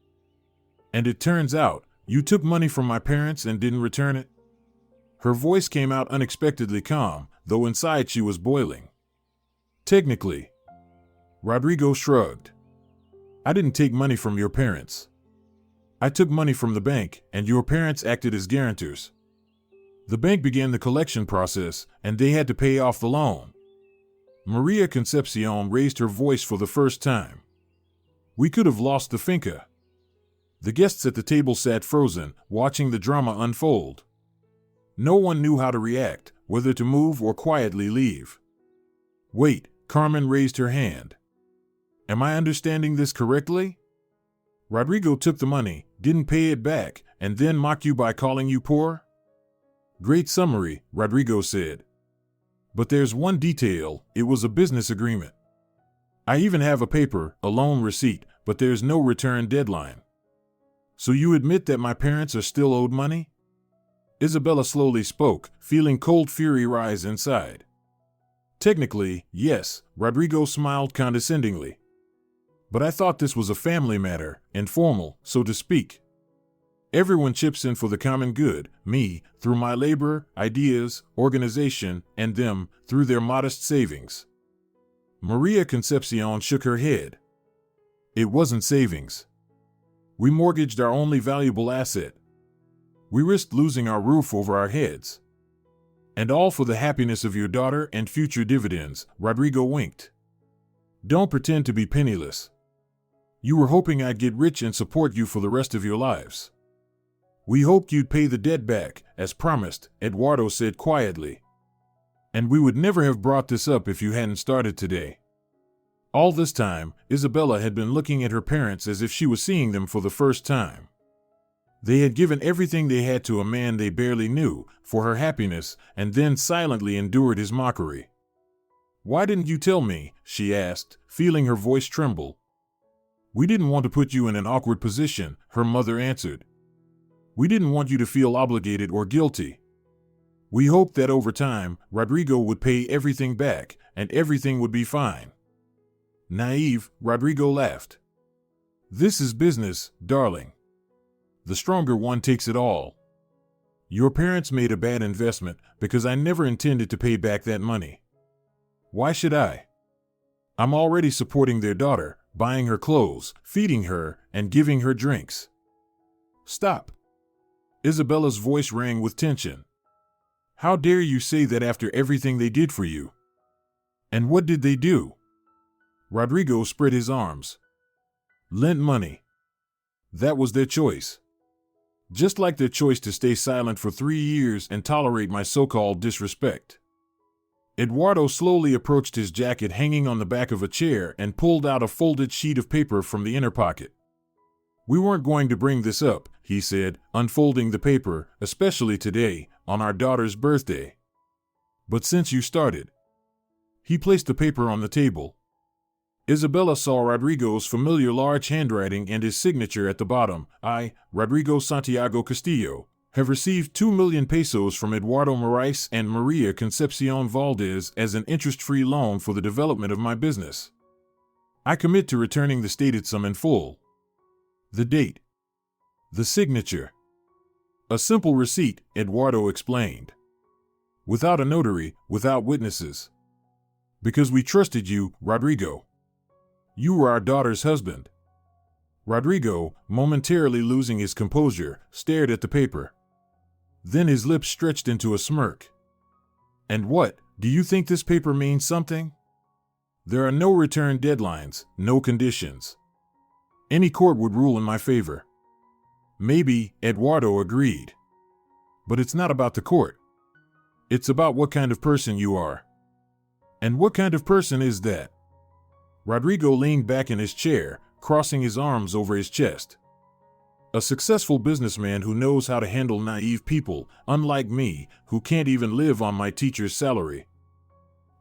"And it turns out, you took money from my parents and didn't return it?" Her voice came out unexpectedly calm, though inside she was boiling. "Technically." Rodrigo shrugged. "I didn't take money from your parents. I took money from the bank, and your parents acted as guarantors. The bank began the collection process, and they had to pay off the loan." Maria Concepcion raised her voice for the first time. "We could have lost the finca." The guests at the table sat frozen, watching the drama unfold. No one knew how to react, whether to move or quietly leave. "Wait," Carmen raised her hand. "Am I understanding this correctly? Rodrigo took the money, didn't pay it back, and then mocked you by calling you poor?" "Great summary," Rodrigo said. "But there's one detail: it was a business agreement. I even have a paper, a loan receipt, but there's no return deadline." "So you admit that my parents are still owed money?" Isabella slowly spoke, feeling cold fury rise inside. "Technically, yes," Rodrigo smiled condescendingly. "But I thought this was a family matter, informal, so to speak. Everyone chips in for the common good, me, through my labor, ideas, organization, and them, through their modest savings." Maria Concepcion shook her head. "It wasn't savings. We mortgaged our only valuable asset. We risked losing our roof over our heads. And all for the happiness of your daughter and future dividends," Rodrigo winked. "Don't pretend to be penniless. You were hoping I'd get rich and support you for the rest of your lives." "We hoped you'd pay the debt back, as promised," Eduardo said quietly. "And we would never have brought this up if you hadn't started today." All this time, Isabella had been looking at her parents as if she was seeing them for the first time. They had given everything they had to a man they barely knew, for her happiness, and then silently endured his mockery. "Why didn't you tell me?" she asked, feeling her voice tremble. "We didn't want to put you in an awkward position," her mother answered. "We didn't want you to feel obligated or guilty. We hoped that over time, Rodrigo would pay everything back, and everything would be fine." Naive, Rodrigo laughed. "This is business, darling. The stronger one takes it all. Your parents made a bad investment because I never intended to pay back that money. Why should I? I'm already supporting their daughter, buying her clothes, feeding her, and giving her drinks. Stop. Isabella's voice rang with tension. How dare you say that after everything they did for you? And what did they do? Rodrigo spread his arms. Lent money. That was their choice. Just like their choice to stay silent for 3 years and tolerate my so-called disrespect. Eduardo slowly approached his jacket hanging on the back of a chair and pulled out a folded sheet of paper from the inner pocket. We weren't going to bring this up, he said, unfolding the paper, especially today, on our daughter's birthday. But since you started. He placed the paper on the table. Isabella saw Rodrigo's familiar large handwriting and his signature at the bottom. I, Rodrigo Santiago Castillo, have received 2 million pesos from Eduardo Morais and Maria Concepcion Valdez as an interest-free loan for the development of my business. I commit to returning the stated sum in full. The date. The signature. A simple receipt, Eduardo explained. Without a notary, without witnesses. Because we trusted you, Rodrigo. You were our daughter's husband. Rodrigo, momentarily losing his composure, stared at the paper. Then his lips stretched into a smirk. And what, do you think this paper means something? There are no return deadlines, no conditions. Any court would rule in my favor. Maybe, Eduardo agreed. But it's not about the court. It's about what kind of person you are. And what kind of person is that? Rodrigo leaned back in his chair, crossing his arms over his chest. A successful businessman who knows how to handle naive people, unlike me, who can't even live on my teacher's salary.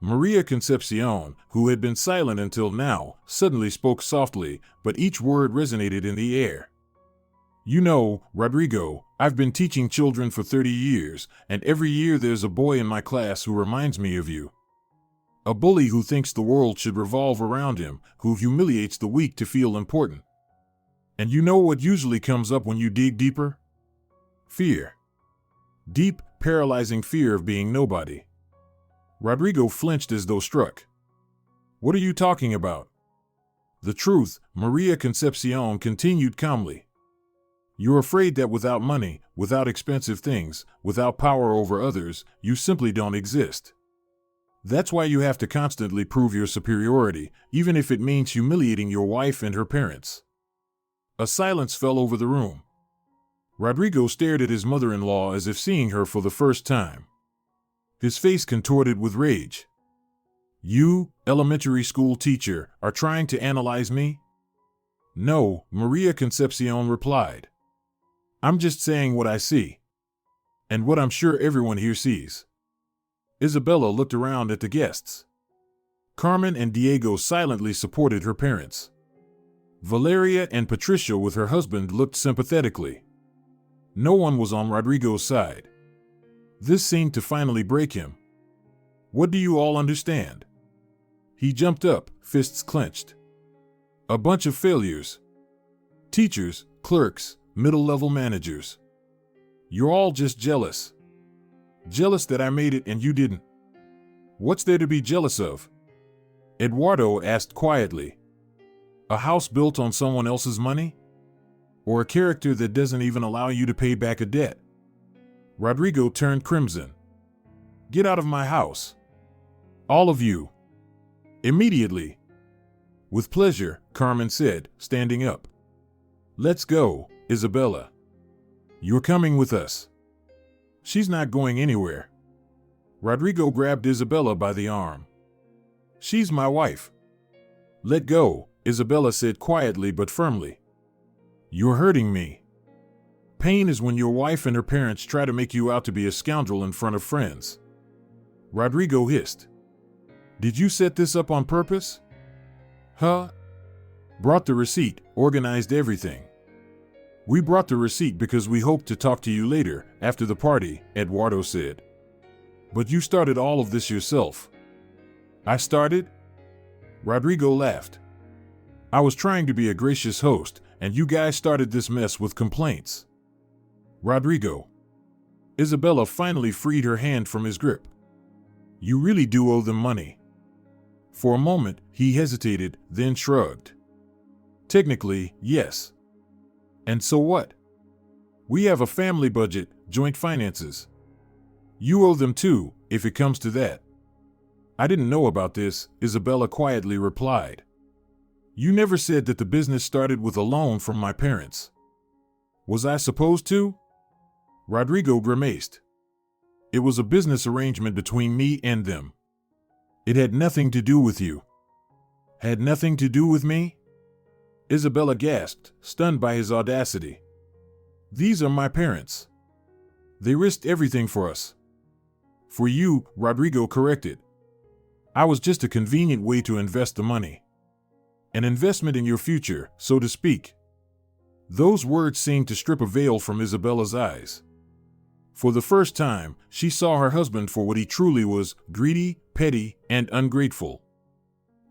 Maria Concepcion, who had been silent until now, suddenly spoke softly, but each word resonated in the air. You know, Rodrigo, I've been teaching children for 30 years, and every year there's a boy in my class who reminds me of you. A bully who thinks the world should revolve around him, who humiliates the weak to feel important. And you know what usually comes up when you dig deeper? Fear. Deep, paralyzing fear of being nobody. Rodrigo flinched as though struck. What are you talking about? The truth, Maria Concepcion continued calmly. You're afraid that without money, without expensive things, without power over others, you simply don't exist. That's why you have to constantly prove your superiority, even if it means humiliating your wife and her parents. A silence fell over the room. Rodrigo stared at his mother-in-law as if seeing her for the first time. His face contorted with rage. You, elementary school teacher, are trying to analyze me? No, Maria Concepcion replied. I'm just saying what I see. And what I'm sure everyone here sees. Isabella looked around at the guests. Carmen and Diego silently supported her parents. Valeria and Patricia with her husband looked sympathetically. No one was on Rodrigo's side. This seemed to finally break him. What do you all understand? He jumped up, fists clenched. A bunch of failures. Teachers, clerks, middle-level managers. You're all just jealous. Jealous that I made it and you didn't. What's there to be jealous of? Eduardo asked quietly. A house built on someone else's money? Or a character that doesn't even allow you to pay back a debt? Rodrigo turned crimson. Get out of my house. All of you. Immediately. With pleasure, Carmen said, standing up. Let's go, Isabella. You're coming with us. She's not going anywhere. Rodrigo grabbed Isabella by the arm. She's my wife. Let go, Isabella said quietly but firmly. You're hurting me. Pain is when your wife and her parents try to make you out to be a scoundrel in front of friends. Rodrigo hissed. Did you set this up on purpose? Huh? Brought the receipt, organized everything. We brought the receipt because we hoped to talk to you later, after the party, Eduardo said. But you started all of this yourself. I started? Rodrigo laughed. I was trying to be a gracious host, and you guys started this mess with complaints. Rodrigo. Isabella finally freed her hand from his grip. You really do owe them money. For a moment, he hesitated, then shrugged. Technically, yes. And so what? We have a family budget, joint finances. You owe them too, if it comes to that. I didn't know about this, Isabella quietly replied. You never said that the business started with a loan from my parents. Was I supposed to? Rodrigo grimaced. It was a business arrangement between me and them. It had nothing to do with you. Had nothing to do with me? Isabella gasped, stunned by his audacity. These are my parents. They risked everything for us. For you, Rodrigo corrected. I was just a convenient way to invest the money. An investment in your future, so to speak. Those words seemed to strip a veil from Isabella's eyes. For the first time, she saw her husband for what he truly was, greedy, petty, and ungrateful.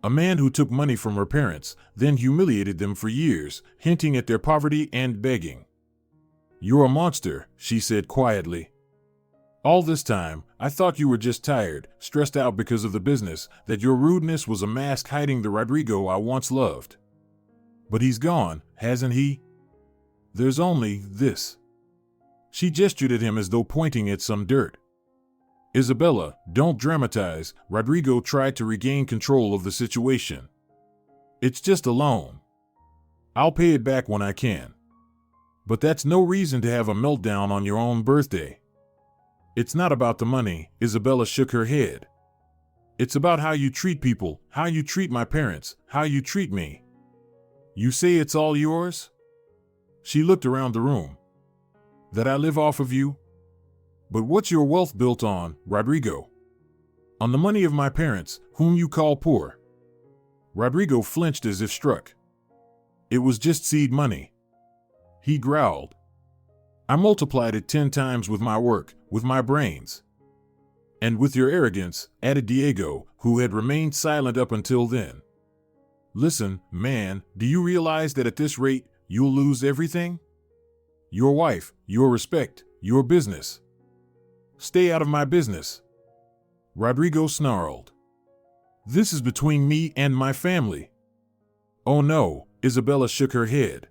A man who took money from her parents, then humiliated them for years, hinting at their poverty and begging. You're a monster, she said quietly. All this time, I thought you were just tired, stressed out because of the business, that your rudeness was a mask hiding the Rodrigo I once loved. But he's gone, hasn't he? There's only this. She gestured at him as though pointing at some dirt. Isabella, don't dramatize, Rodrigo tried to regain control of the situation. It's just a loan. I'll pay it back when I can. But that's no reason to have a meltdown on your own birthday. It's not about the money, Isabella shook her head. It's about how you treat people, how you treat my parents, how you treat me. You say it's all yours? She looked around the room. That I live off of you? But what's your wealth built on, Rodrigo? On the money of my parents, whom you call poor. Rodrigo flinched as if struck. It was just seed money. He growled. I multiplied it 10 times with my work, with my brains. And with your arrogance, added Diego, who had remained silent up until then. Listen, man, do you realize that at this rate, you'll lose everything? Your wife, your respect, your business. Stay out of my business. Rodrigo snarled. This is between me and my family. Oh no, Isabella shook her head.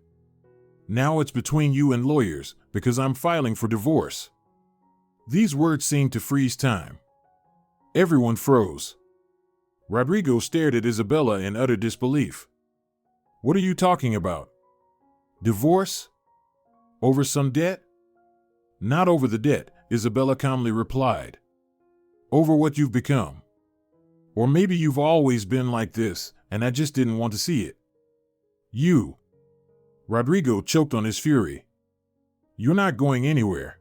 Now it's between you and lawyers, because I'm filing for divorce. These words seemed to freeze time. Everyone froze. Rodrigo stared at Isabella in utter disbelief. What are you talking about? Divorce? Over some debt? Not over the debt, Isabella calmly replied. Over what you've become. Or maybe you've always been like this, and I just didn't want to see it. You. Rodrigo choked on his fury. You're not going anywhere.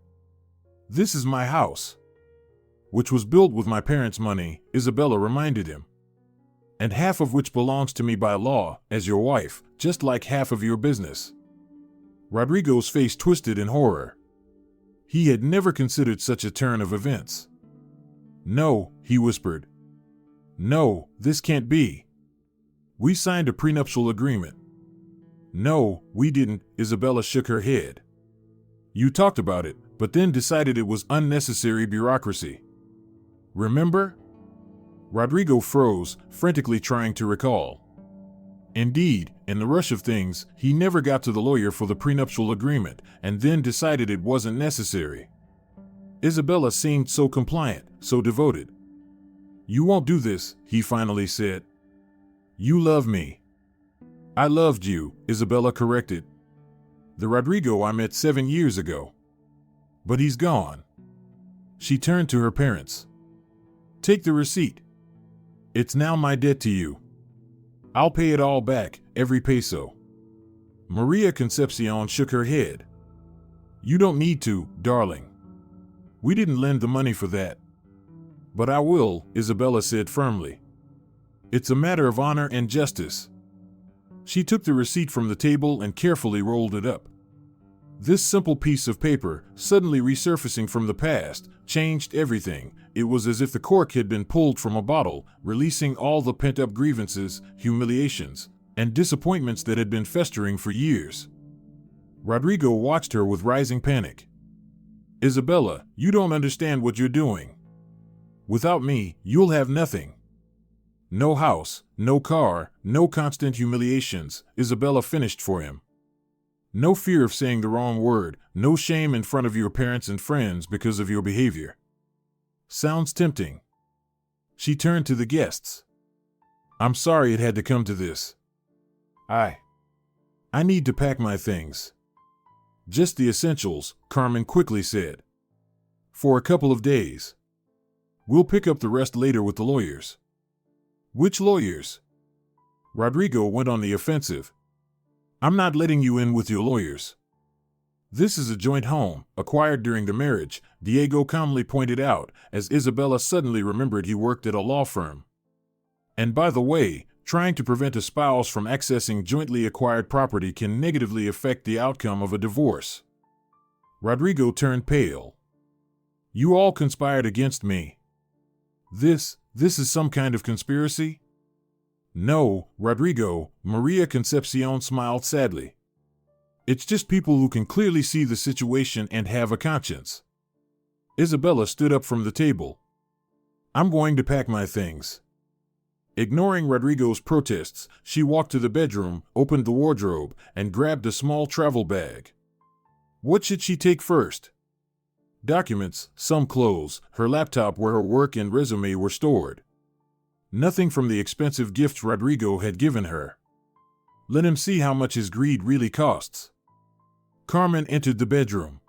This is my house. Which was built with my parents' money, Isabella reminded him. And half of which belongs to me by law, as your wife, just like half of your business. Rodrigo's face twisted in horror. He had never considered such a turn of events. No, he whispered. No, this can't be. We signed a prenuptial agreement. No, we didn't, Isabella shook her head. You talked about it, but then decided it was unnecessary bureaucracy. Remember? Rodrigo froze, frantically trying to recall. Indeed, in the rush of things, he never got to the lawyer for the prenuptial agreement, and then decided it wasn't necessary. Isabella seemed so compliant, so devoted. You won't do this, he finally said. You love me. I loved you, Isabella corrected. The Rodrigo I met 7 years ago. But he's gone. She turned to her parents. Take the receipt. It's now my debt to you. I'll pay it all back, every peso. Maria Concepcion shook her head. You don't need to, darling. We didn't lend the money for that. But I will, Isabella said firmly. It's a matter of honor and justice. She took the receipt from the table and carefully rolled it up. This simple piece of paper, suddenly resurfacing from the past, changed everything. It was as if the cork had been pulled from a bottle, releasing all the pent-up grievances, humiliations, and disappointments that had been festering for years. Rodrigo watched her with rising panic. Isabella, you don't understand what you're doing. Without me, you'll have nothing. No house, no car, no constant humiliations, Isabella finished for him. No fear of saying the wrong word, no shame in front of your parents and friends because of your behavior. Sounds tempting. She turned to the guests. I'm sorry it had to come to this. I need to pack my things. Just the essentials, Carmen quickly said. For a couple of days. We'll pick up the rest later with the lawyers. Which lawyers? Rodrigo went on the offensive. I'm not letting you in with your lawyers. This is a joint home, acquired during the marriage, Diego calmly pointed out, as Isabella suddenly remembered he worked at a law firm. And by the way, trying to prevent a spouse from accessing jointly acquired property can negatively affect the outcome of a divorce. Rodrigo turned pale. You all conspired against me. This is some kind of conspiracy? No, Rodrigo, Maria Concepcion smiled sadly. It's just people who can clearly see the situation and have a conscience. Isabella stood up from the table. I'm going to pack my things. Ignoring Rodrigo's protests, she walked to the bedroom, opened the wardrobe, and grabbed a small travel bag. What should she take first? Documents, some clothes, her laptop where her work and resume were stored. Nothing from the expensive gifts Rodrigo had given her. Let him see how much his greed really costs. Carmen entered the bedroom.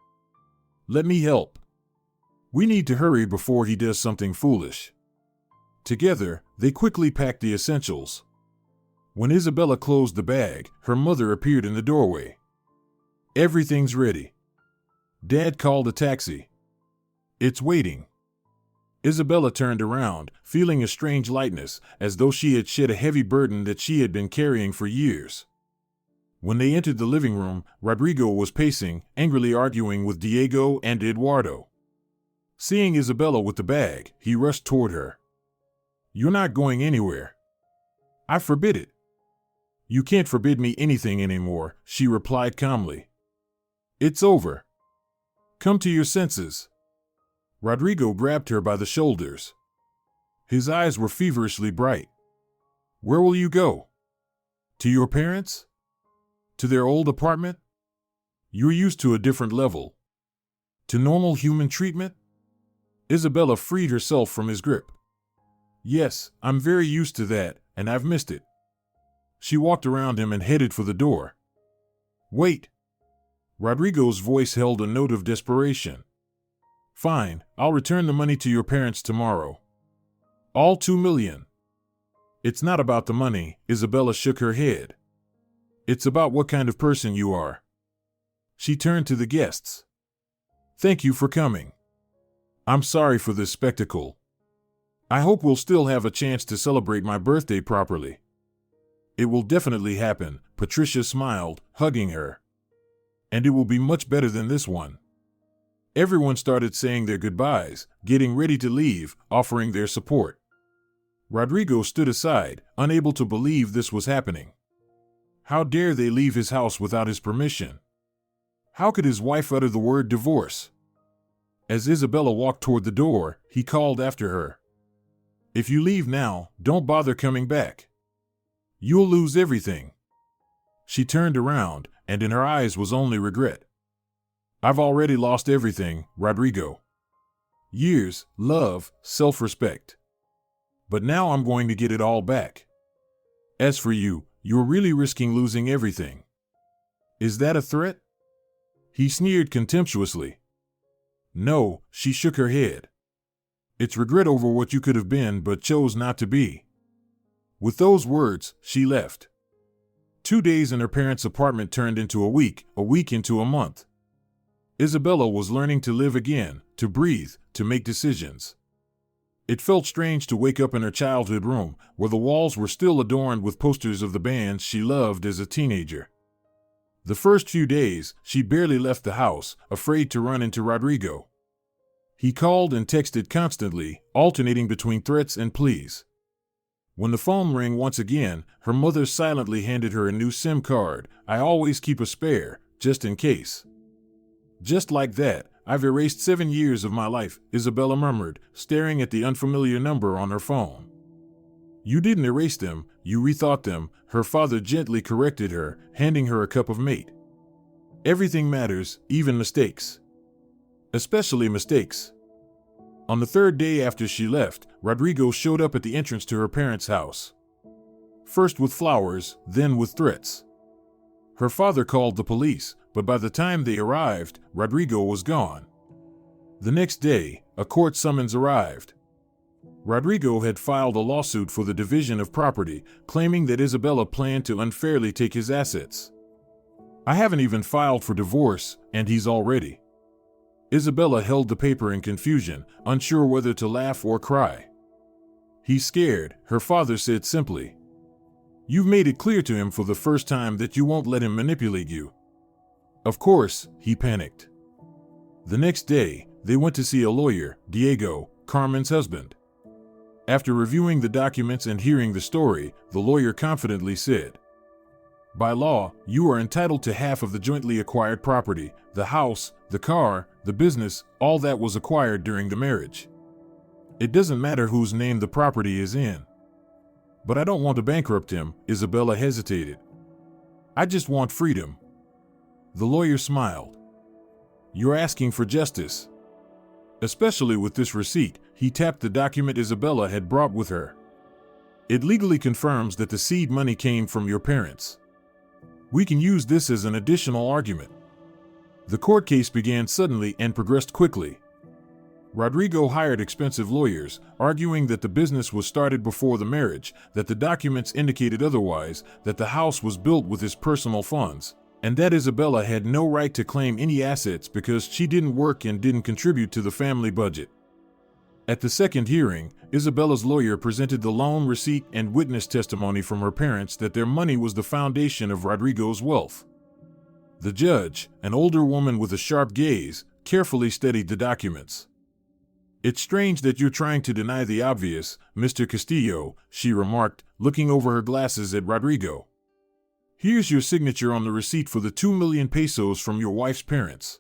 Let me help. We need to hurry before he does something foolish. Together, they quickly packed the essentials. When Isabella closed the bag, her mother appeared in the doorway. Everything's ready. Dad called a taxi. It's waiting. Isabella turned around, feeling a strange lightness, as though she had shed a heavy burden that she had been carrying for years. When they entered the living room, Rodrigo was pacing, angrily arguing with Diego and Eduardo. Seeing Isabella with the bag, he rushed toward her. You're not going anywhere. I forbid it. You can't forbid me anything anymore, she replied calmly. It's over. Come to your senses. Rodrigo grabbed her by the shoulders. His eyes were feverishly bright. Where will you go? To your parents? To their old apartment? You're used to a different level. To normal human treatment? Isabella freed herself from his grip. Yes, I'm very used to that, and I've missed it. She walked around him and headed for the door. Wait. Rodrigo's voice held a note of desperation. Fine, I'll return the money to your parents tomorrow. All 2 million. It's not about the money, Isabella shook her head. It's about what kind of person you are. She turned to the guests. Thank you for coming. I'm sorry for this spectacle. I hope we'll still have a chance to celebrate my birthday properly. It will definitely happen, Patricia smiled, hugging her. And it will be much better than this one. Everyone started saying their goodbyes, getting ready to leave, offering their support. Rodrigo stood aside, unable to believe this was happening. How dare they leave his house without his permission? How could his wife utter the word divorce? As Isabella walked toward the door, he called after her. If you leave now, don't bother coming back. You'll lose everything. She turned around, and in her eyes was only regret. I've already lost everything, Rodrigo. Years, love, self-respect. But now I'm going to get it all back. As for you, you're really risking losing everything. Is that a threat? He sneered contemptuously. No, she shook her head. It's regret over what you could have been but chose not to be. With those words, she left. 2 days in her parents' apartment turned into a week into a month. Isabella was learning to live again, to breathe, to make decisions. It felt strange to wake up in her childhood room, where the walls were still adorned with posters of the bands she loved as a teenager. The first few days, she barely left the house, afraid to run into Rodrigo. He called and texted constantly, alternating between threats and pleas. When the phone rang once again, her mother silently handed her a new SIM card. I always keep a spare, just in case. Just like that, I've erased 7 years of my life, Isabella murmured, staring at the unfamiliar number on her phone. You didn't erase them, you rethought them, her father gently corrected her, handing her a cup of mate. Everything matters, even mistakes. Especially mistakes. On the third day after she left, Rodrigo showed up at the entrance to her parents' house. First with flowers, then with threats. Her father called the police, but by the time they arrived, Rodrigo was gone. The next day, a court summons arrived. Rodrigo had filed a lawsuit for the division of property, claiming that Isabella planned to unfairly take his assets. I haven't even filed for divorce, and he's already. Isabella held the paper in confusion, unsure whether to laugh or cry. He's scared, her father said simply. You've made it clear to him for the first time that you won't let him manipulate you. Of course, he panicked. The next day, they went to see a lawyer, Diego, Carmen's husband. After reviewing the documents and hearing the story, the lawyer confidently said, "By law, you are entitled to half of the jointly acquired property, the house, the car, the business, all that was acquired during the marriage. It doesn't matter whose name the property is in." "But I don't want to bankrupt him," Isabella hesitated. "I just want freedom." The lawyer smiled. "You're asking for justice. Especially with this receipt," he tapped the document Isabella had brought with her. "It legally confirms that the seed money came from your parents. We can use this as an additional argument." The court case began suddenly and progressed quickly. Rodrigo hired expensive lawyers, arguing that the business was started before the marriage, that the documents indicated otherwise, that the house was built with his personal funds, and that Isabella had no right to claim any assets because she didn't work and didn't contribute to the family budget. At the second hearing, Isabella's lawyer presented the loan receipt and witness testimony from her parents that their money was the foundation of Rodrigo's wealth. The judge, an older woman with a sharp gaze, carefully studied the documents. "It's strange that you're trying to deny the obvious, Mr. Castillo," she remarked, looking over her glasses at Rodrigo. "Here's your signature on the receipt for the 2 million pesos from your wife's parents."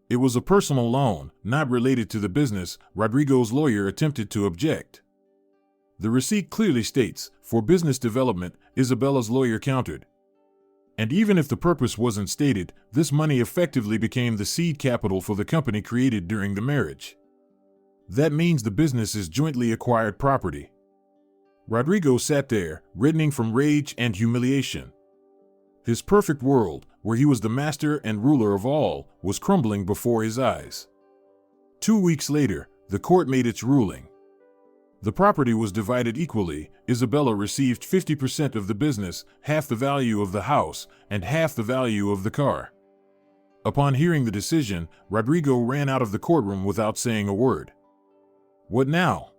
It was a personal loan, not related to the business. Rodrigo's lawyer attempted to object. "The receipt clearly states, for business development," Isabella's lawyer countered. "And even if the purpose wasn't stated, this money effectively became the seed capital for the company created during the marriage. That means the business is jointly acquired property." Rodrigo sat there, reddening from rage and humiliation. His perfect world, where he was the master and ruler of all, was crumbling before his eyes. 2 weeks later, the court made its ruling. The property was divided equally. Isabella received 50% of the business, half the value of the house, and half the value of the car. Upon hearing the decision, Rodrigo ran out of the courtroom without saying a word. "What now?"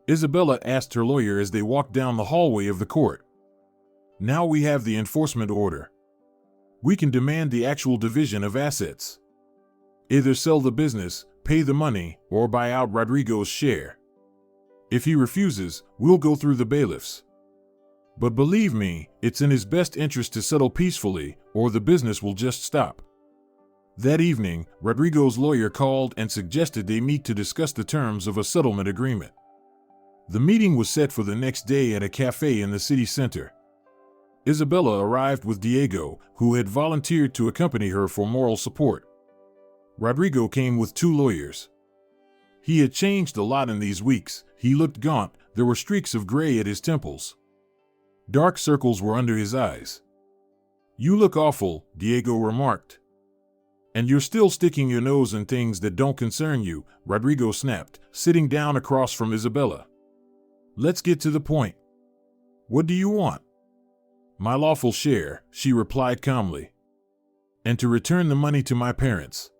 Isabella asked her lawyer as they walked down the hallway of the court. "Now we have the enforcement order. We can demand the actual division of assets. Either sell the business, pay the money, or buy out Rodrigo's share. If he refuses, we'll go through the bailiffs. But believe me, it's in his best interest to settle peacefully, or the business will just stop." That evening, Rodrigo's lawyer called and suggested they meet to discuss the terms of a settlement agreement. The meeting was set for the next day at a cafe in the city center. Isabella arrived with Diego, who had volunteered to accompany her for moral support. Rodrigo came with 2 lawyers. He had changed a lot in these weeks. He looked gaunt, there were streaks of gray at his temples. Dark circles were under his eyes. "You look awful," Diego remarked. "And you're still sticking your nose in things that don't concern you," Rodrigo snapped, sitting down across from Isabella. "Let's get to the point. What do you want?" "My lawful share," she replied calmly. "And to return the money to my parents."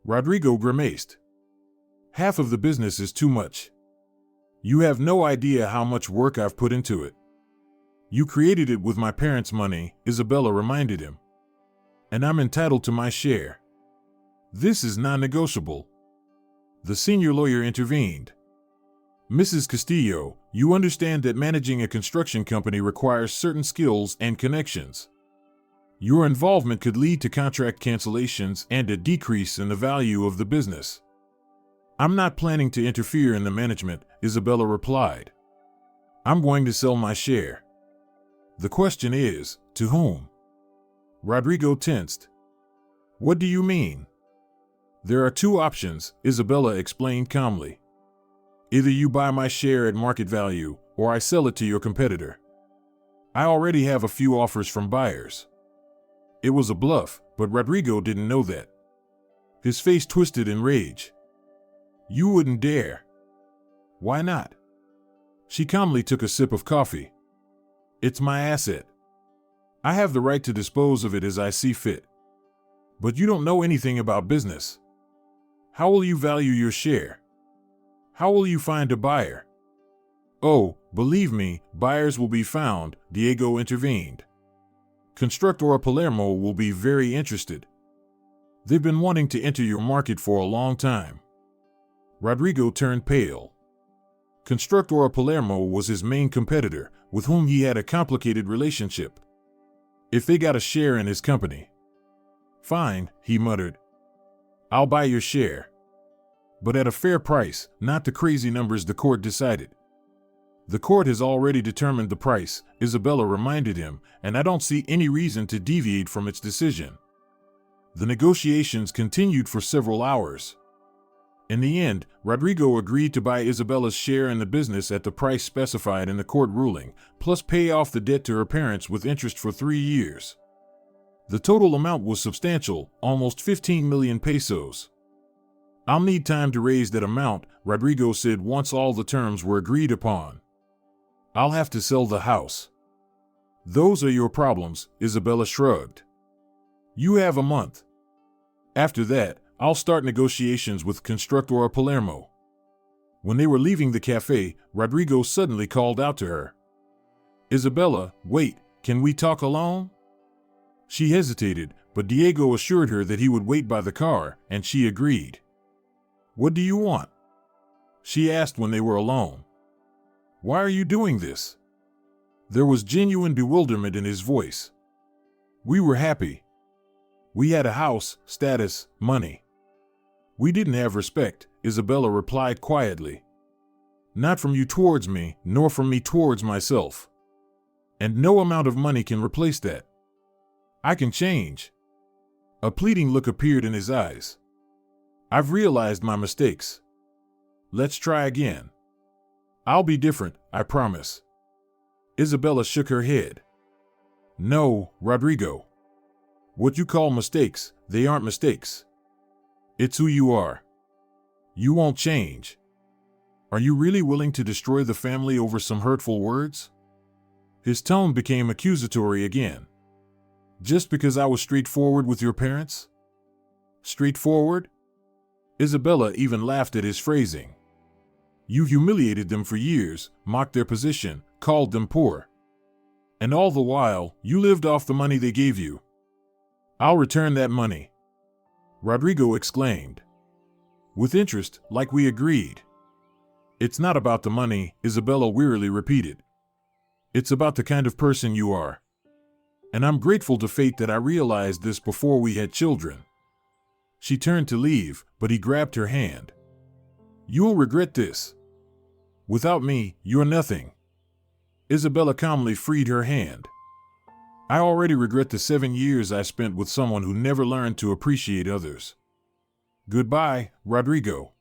Rodrigo grimaced. "Half of the business is too much. You have no idea how much work I've put into it." "You created it with my parents' money," Isabella reminded him. "And I'm entitled to my share. This is non-negotiable." The senior lawyer intervened. "Mrs. Castillo, you understand that managing a construction company requires certain skills and connections. Your involvement could lead to contract cancellations and a decrease in the value of the business." "I'm not planning to interfere in the management," Isabella replied. I'm going to sell my share. The question is, to whom? Rodrigo tensed. What do you mean? There are two options, Isabella explained calmly. Either you buy my share at market value, or I sell it to your competitor. I already have a few offers from buyers. It was a bluff, but Rodrigo didn't know that. His face twisted in rage. You wouldn't dare. Why not? She calmly took a sip of coffee. It's my asset. I have the right to dispose of it as I see fit. But you don't know anything about business. How will you value your share? How will you find a buyer? Oh, believe me, buyers will be found, Diego intervened. Constructora Palermo will be very interested. They've been wanting to enter your market for a long time. Rodrigo turned pale. Constructora Palermo was his main competitor, with whom he had a complicated relationship. If they got a share in his company. Fine, he muttered. I'll buy your share. But at a fair price, not the crazy numbers the court decided. The court has already determined the price, Isabella reminded him, and I don't see any reason to deviate from its decision. The negotiations continued for several hours. In the end, Rodrigo agreed to buy Isabella's share in the business at the price specified in the court ruling, plus pay off the debt to her parents with interest for 3 years. The total amount was substantial, almost 15 million pesos. I'll need time to raise that amount, Rodrigo said once all the terms were agreed upon. I'll have to sell the house. Those are your problems, Isabella shrugged. You have a month. After that, I'll start negotiations with Constructora Palermo. When they were leaving the cafe, Rodrigo suddenly called out to her. Isabella, wait, can we talk alone? She hesitated, but Diego assured her that he would wait by the car, and she agreed. What do you want? She asked when they were alone. Why are you doing this? There was genuine bewilderment in his voice. We were happy. We had a house, status, money. We didn't have respect, Isabella replied quietly. Not from you towards me, nor from me towards myself. And no amount of money can replace that. I can change. A pleading look appeared in his eyes. I've realized my mistakes. Let's try again. I'll be different, I promise. Isabella shook her head. No, Rodrigo. What you call mistakes, they aren't mistakes. It's who you are. You won't change. Are you really willing to destroy the family over some hurtful words? His tone became accusatory again. Just because I was straightforward with your parents? Straightforward? Isabella even laughed at his phrasing. You humiliated them for years, mocked their position, called them poor. And all the while, you lived off the money they gave you. I'll return that money. Rodrigo exclaimed. With interest, like we agreed. It's not about the money, Isabella wearily repeated. It's about the kind of person you are. And I'm grateful to fate that I realized this before we had children. She turned to leave, but he grabbed her hand. You'll regret this. Without me, you're nothing. Isabella calmly freed her hand. I already regret the 7 years I spent with someone who never learned to appreciate others. Goodbye, Rodrigo.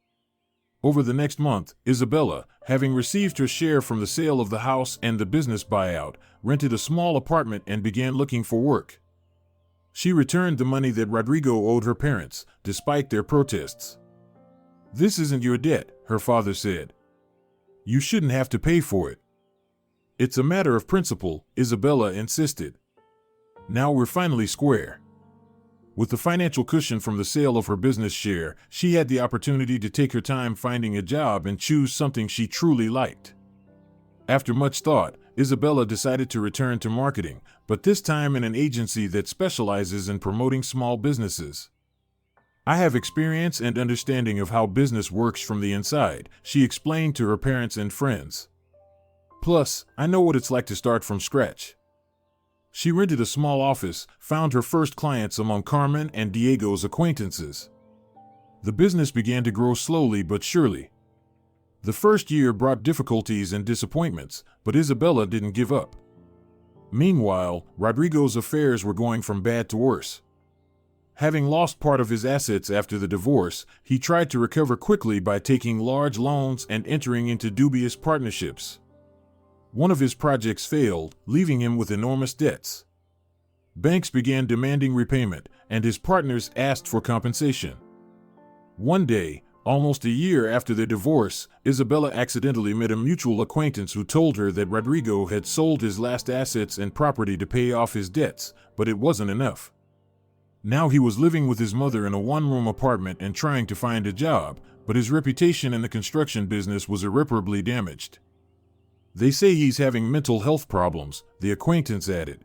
Over the next month, Isabella, having received her share from the sale of the house and the business buyout, rented a small apartment and began looking for work. She returned the money that Rodrigo owed her parents, despite their protests. This isn't your debt, her father said. You shouldn't have to pay for it. It's a matter of principle, Isabella insisted. Now we're finally square. With the financial cushion from the sale of her business share, she had the opportunity to take her time finding a job and choose something she truly liked. After much thought, Isabella decided to return to marketing, but this time in an agency that specializes in promoting small businesses. I have experience and understanding of how business works from the inside, she explained to her parents and friends. Plus, I know what it's like to start from scratch. She rented a small office, found her first clients among Carmen and Diego's acquaintances. The business began to grow slowly but surely. The first year brought difficulties and disappointments, but Isabella didn't give up. Meanwhile, Rodrigo's affairs were going from bad to worse. Having lost part of his assets after the divorce, he tried to recover quickly by taking large loans and entering into dubious partnerships. One of his projects failed, leaving him with enormous debts. Banks began demanding repayment, and his partners asked for compensation. One day, almost a year after their divorce, Isabella accidentally met a mutual acquaintance who told her that Rodrigo had sold his last assets and property to pay off his debts, but it wasn't enough. Now he was living with his mother in a one-room apartment and trying to find a job, but his reputation in the construction business was irreparably damaged. They say he's having mental health problems, the acquaintance added.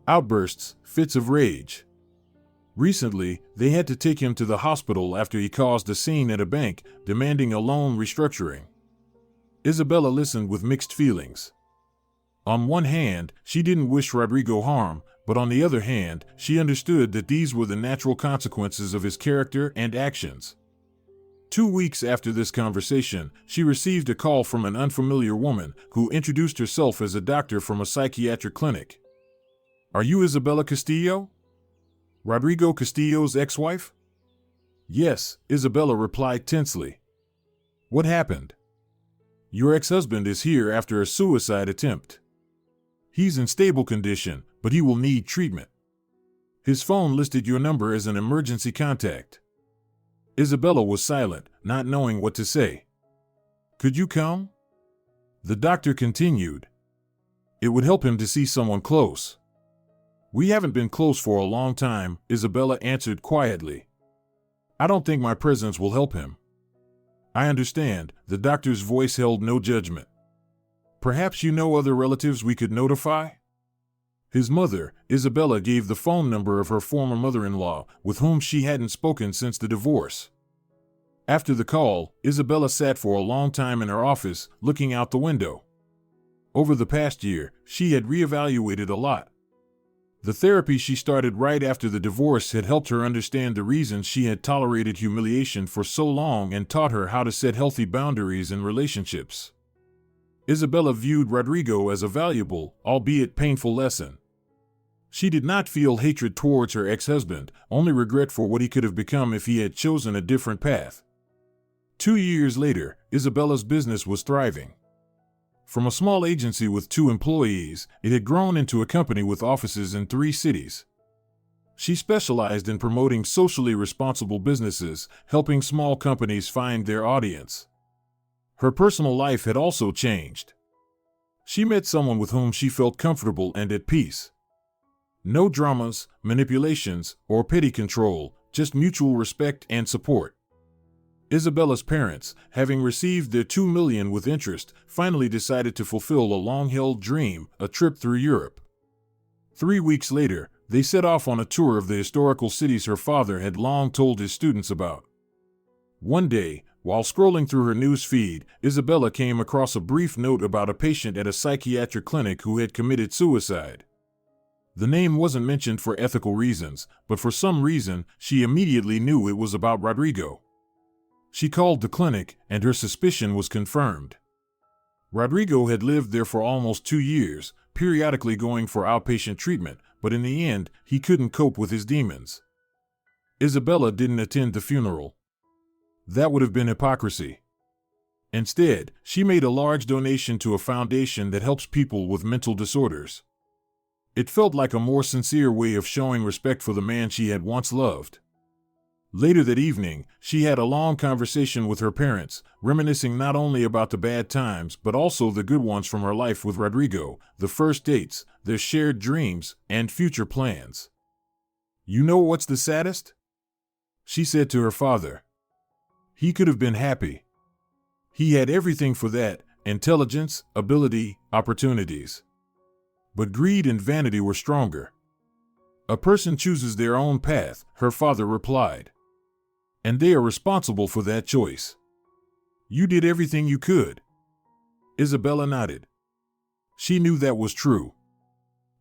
Outbursts, fits of rage. Recently, they had to take him to the hospital after he caused a scene at a bank, demanding a loan restructuring. Isabella listened with mixed feelings. On one hand, she didn't wish Rodrigo harm, but on the other hand, she understood that these were the natural consequences of his character and actions. 2 weeks after this conversation, she received a call from an unfamiliar woman who introduced herself as a doctor from a psychiatric clinic. "Are you Isabella Castillo? Rodrigo Castillo's ex-wife?" "Yes," Isabella replied tensely. "What happened?" "Your ex-husband is here after a suicide attempt. He's in stable condition, but he will need treatment. His phone listed your number as an emergency contact." Isabella was silent, not knowing what to say. "Could you come?" The doctor continued. "It would help him to see someone close." "We haven't been close for a long time," Isabella answered quietly. "I don't think my presence will help him." "I understand," the doctor's voice held no judgment. "Perhaps you know other relatives we could notify?" His mother, Isabella, gave the phone number of her former mother-in-law, with whom she hadn't spoken since the divorce. After the call, Isabella sat for a long time in her office, looking out the window. Over the past year, she had reevaluated a lot. The therapy she started right after the divorce had helped her understand the reasons she had tolerated humiliation for so long and taught her how to set healthy boundaries in relationships. Isabella viewed Rodrigo as a valuable, albeit painful lesson. She did not feel hatred towards her ex-husband, only regret for what he could have become if he had chosen a different path. 2 years later, Isabella's business was thriving. From a small agency with 2 employees, it had grown into a company with offices in 3 cities. She specialized in promoting socially responsible businesses, helping small companies find their audience. Her personal life had also changed. She met someone with whom she felt comfortable and at peace. No dramas, manipulations, or petty control, just mutual respect and support. Isabella's parents, having received their $2 million with interest, finally decided to fulfill a long-held dream, a trip through Europe. 3 weeks later, they set off on a tour of the historical cities her father had long told his students about. One day, while scrolling through her news feed, Isabella came across a brief note about a patient at a psychiatric clinic who had committed suicide. The name wasn't mentioned for ethical reasons, but for some reason, she immediately knew it was about Rodrigo. She called the clinic, and her suspicion was confirmed. Rodrigo had lived there for almost 2 years, periodically going for outpatient treatment, but in the end, he couldn't cope with his demons. Isabella didn't attend the funeral. That would have been hypocrisy. Instead, she made a large donation to a foundation that helps people with mental disorders. It felt like a more sincere way of showing respect for the man she had once loved. Later that evening, she had a long conversation with her parents, reminiscing not only about the bad times but also the good ones from her life with Rodrigo, the first dates, their shared dreams, and future plans. "You know what's the saddest?" she said to her father. "He could have been happy. He had everything for that: intelligence, ability, opportunities. But greed and vanity were stronger." "A person chooses their own path," her father replied. "And they are responsible for that choice. You did everything you could." Isabella nodded. She knew that was true.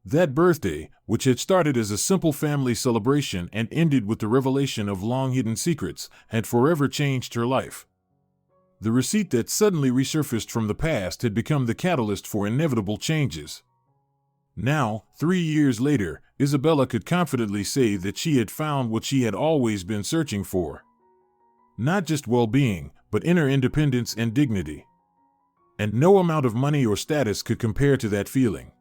That birthday, which had started as a simple family celebration and ended with the revelation of long-hidden secrets, had forever changed her life. The receipt that suddenly resurfaced from the past had become the catalyst for inevitable changes. Now, 3 years later, Isabella could confidently say that she had found what she had always been searching for. Not just well-being, but inner independence and dignity. And no amount of money or status could compare to that feeling.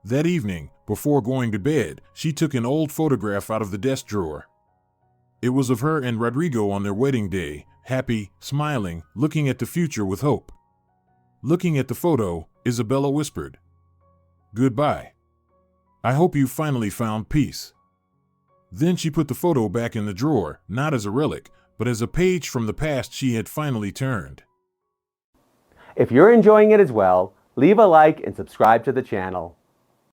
That evening, before going to bed, she took an old photograph out of the desk drawer. It was of her and Rodrigo on their wedding day, happy, smiling, looking at the future with hope. Looking at the photo, Isabella whispered, "Goodbye. I hope you finally found peace." Then she put the photo back in the drawer, not as a relic, but as a page from the past she had finally turned. If you're enjoying it as well, leave a like and subscribe to the channel.